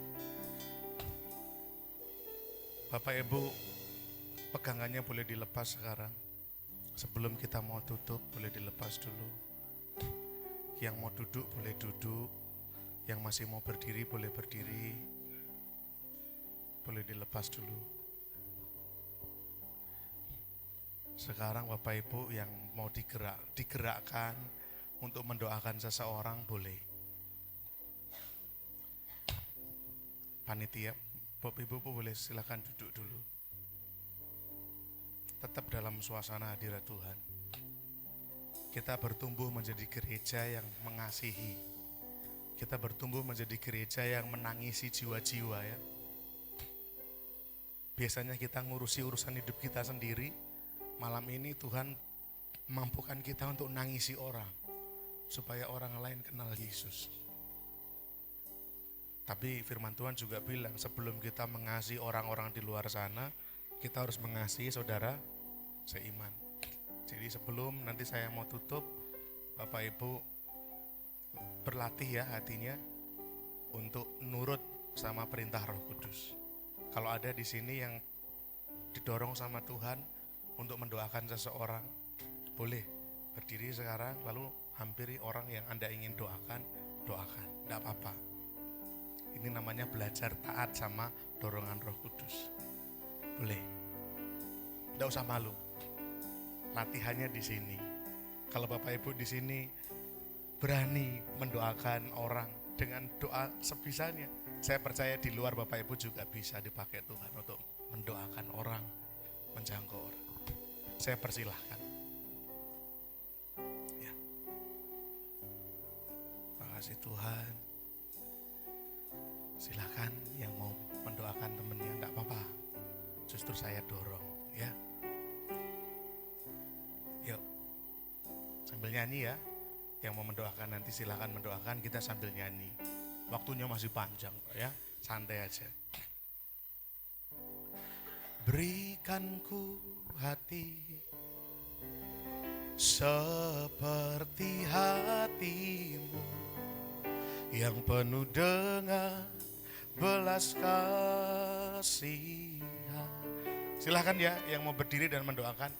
Bapak Ibu, pegangannya boleh dilepas sekarang. Sebelum kita mau tutup, boleh dilepas dulu. Yang mau duduk boleh duduk. Yang masih mau berdiri boleh berdiri. Boleh dilepas dulu. Sekarang Bapak Ibu yang mau digerakkan untuk mendoakan seseorang boleh. Panitia, Bapak Ibu boleh silakan duduk dulu. Tetap dalam suasana hadirat Tuhan. Kita bertumbuh menjadi gereja yang mengasihi. Kita bertumbuh menjadi gereja yang menangisi jiwa-jiwa ya. Biasanya kita ngurusi urusan hidup kita sendiri. Malam ini Tuhan mampukan kita untuk nangisi orang. Supaya orang lain kenal Yesus. Tapi firman Tuhan juga bilang sebelum kita mengasihi orang-orang di luar sana, kita harus mengasihi saudara seiman. Jadi sebelum nanti saya mau tutup, Bapak Ibu berlatih ya hatinya untuk nurut sama perintah Roh Kudus. Kalau ada di sini yang didorong sama Tuhan untuk mendoakan seseorang, boleh berdiri sekarang lalu hampiri orang yang Anda ingin doakan, doakan, tidak apa-apa. Ini namanya belajar taat sama dorongan Roh Kudus. Boleh. Tidak usah malu. Latihannya di sini. Kalau Bapak Ibu di sini berani mendoakan orang dengan doa sebisanya, saya percaya di luar Bapak Ibu juga bisa dipakai Tuhan untuk mendoakan orang, menjangkau orang. Saya persilahkan. Ya. Terima kasih Tuhan. Silakan yang mau mendoakan temennya, enggak apa-apa. Justru saya dorong ya. Yuk, sambil nyanyi ya. Yang mau mendoakan nanti silakan mendoakan, kita sambil nyanyi. Waktunya masih panjang ya, santai aja. Berikan ku hati seperti hatimu yang penuh dengan belas kasihan. Silahkan ya yang mau berdiri dan mendoakan.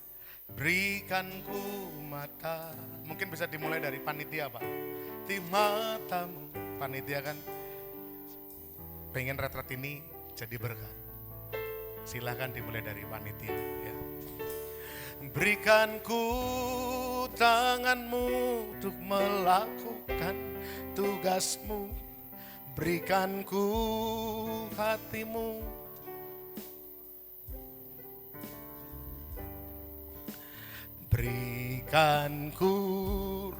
Berikan ku mata. Mungkin bisa dimulai dari panitia Pak. Di matamu. Panitia kan pengen retret ini jadi berkat. Silahkan dimulai dari panitia ya. Berikan ku tanganmu untuk melakukan tugasmu. Berikan ku hatimu. Berikan ku,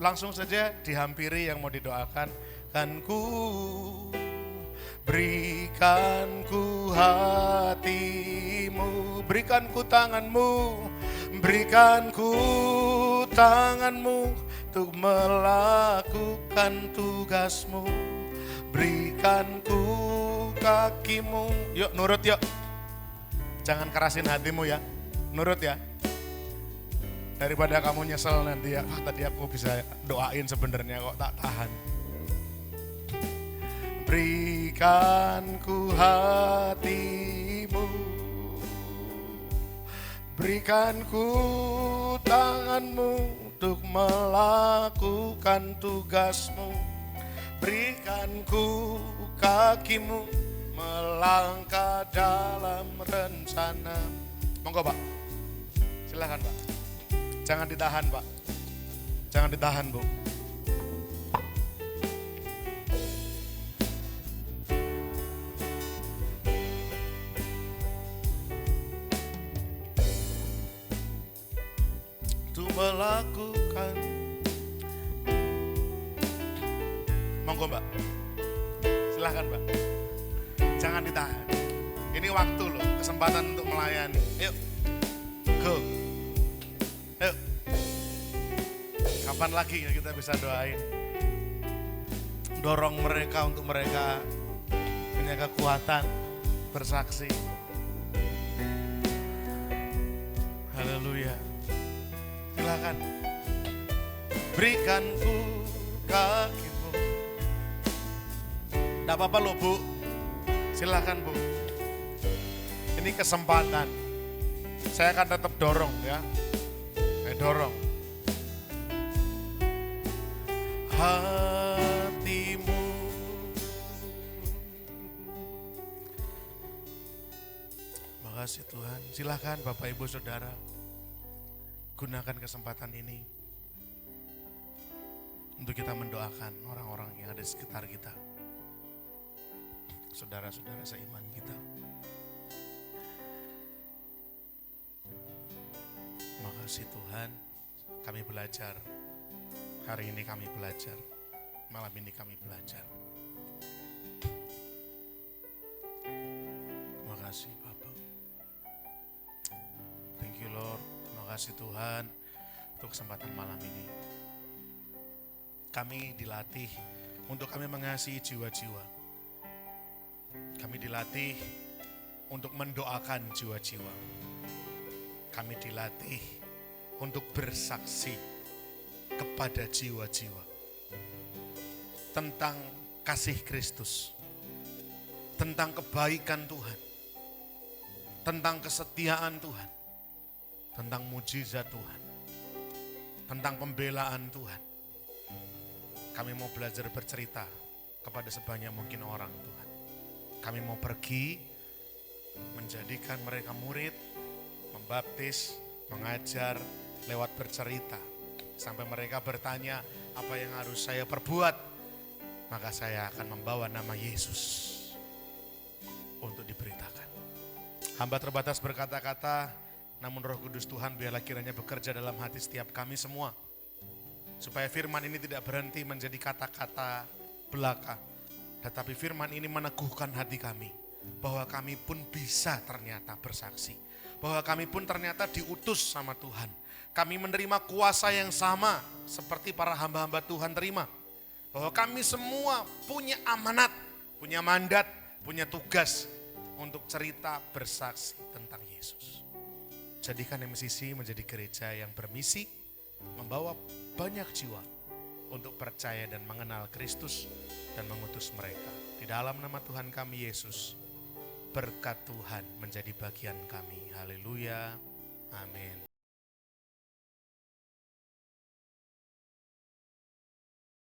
langsung saja dihampiri yang mau didoakan. Kan ku berikan ku hatimu, berikan ku tanganmu, berikan ku tanganmu untuk melakukan tugasmu. Berikan ku kakimu, yuk nurut yuk. Jangan kerasin hatimu ya, nurut ya. Daripada kamu nyesel nanti ya, tadi aku bisa doain sebenarnya kok tak tahan. Berikan ku hatimu, berikan ku tanganmu untuk melakukan tugasmu. Berikan ku kakimu melangkah dalam rencana. Monggo Pak, silakan Pak. Jangan ditahan Pak, jangan ditahan Bu. Untuk melakukan. Monggo Mbak, silahkan Mbak. Jangan ditahan. Ini waktu loh, kesempatan untuk melayani. Yuk, go. Yuk. Kapan lagi ya kita bisa doain? Dorong mereka untuk mereka punya kekuatan bersaksi. Haleluya. Silakan. Berikan ku kakimu. Tidak apa-apa loh Bu. Silakan Bu. Ini kesempatan. Saya akan tetap dorong ya. Dorong. Hatimu. Makasih Tuhan. Silakan Bapak Ibu Saudara. Gunakan kesempatan ini untuk kita mendoakan orang-orang yang ada di sekitar kita. Saudara-saudara seiman kita. Makasih Tuhan, kami belajar. Hari ini kami belajar. Malam ini kami belajar. Makasih Bapak. Thank you Lord. Makasih Tuhan untuk kesempatan malam ini. Kami dilatih untuk kami mengasihi jiwa-jiwa. Kami dilatih untuk mendoakan jiwa-jiwa. Kami dilatih untuk bersaksi kepada jiwa-jiwa tentang kasih Kristus, tentang kebaikan Tuhan, tentang kesetiaan Tuhan, tentang mujizat Tuhan, tentang pembelaan Tuhan. Kami mau belajar bercerita kepada sebanyak mungkin orang Tuhan. Kami mau pergi menjadikan mereka murid, membaptis, mengajar lewat bercerita. Sampai mereka bertanya, apa yang harus saya perbuat? Maka saya akan membawa nama Yesus untuk diberitakan. Hamba terbatas berkata-kata, namun Roh Kudus Tuhan biarlah kiranya bekerja dalam hati setiap kami semua. Supaya firman ini tidak berhenti menjadi kata-kata belaka. Tetapi firman ini meneguhkan hati kami bahwa kami pun bisa ternyata bersaksi. Bahwa kami pun ternyata diutus sama Tuhan. Kami menerima kuasa yang sama seperti para hamba-hamba Tuhan terima. Bahwa kami semua punya amanat, punya mandat, punya tugas untuk cerita bersaksi tentang Yesus. Jadikan MCC menjadi gereja yang bermisi, membawa banyak jiwa untuk percaya dan mengenal Kristus dan mengutus mereka. Di dalam nama Tuhan kami Yesus, berkat Tuhan menjadi bagian kami. Haleluya. Amin.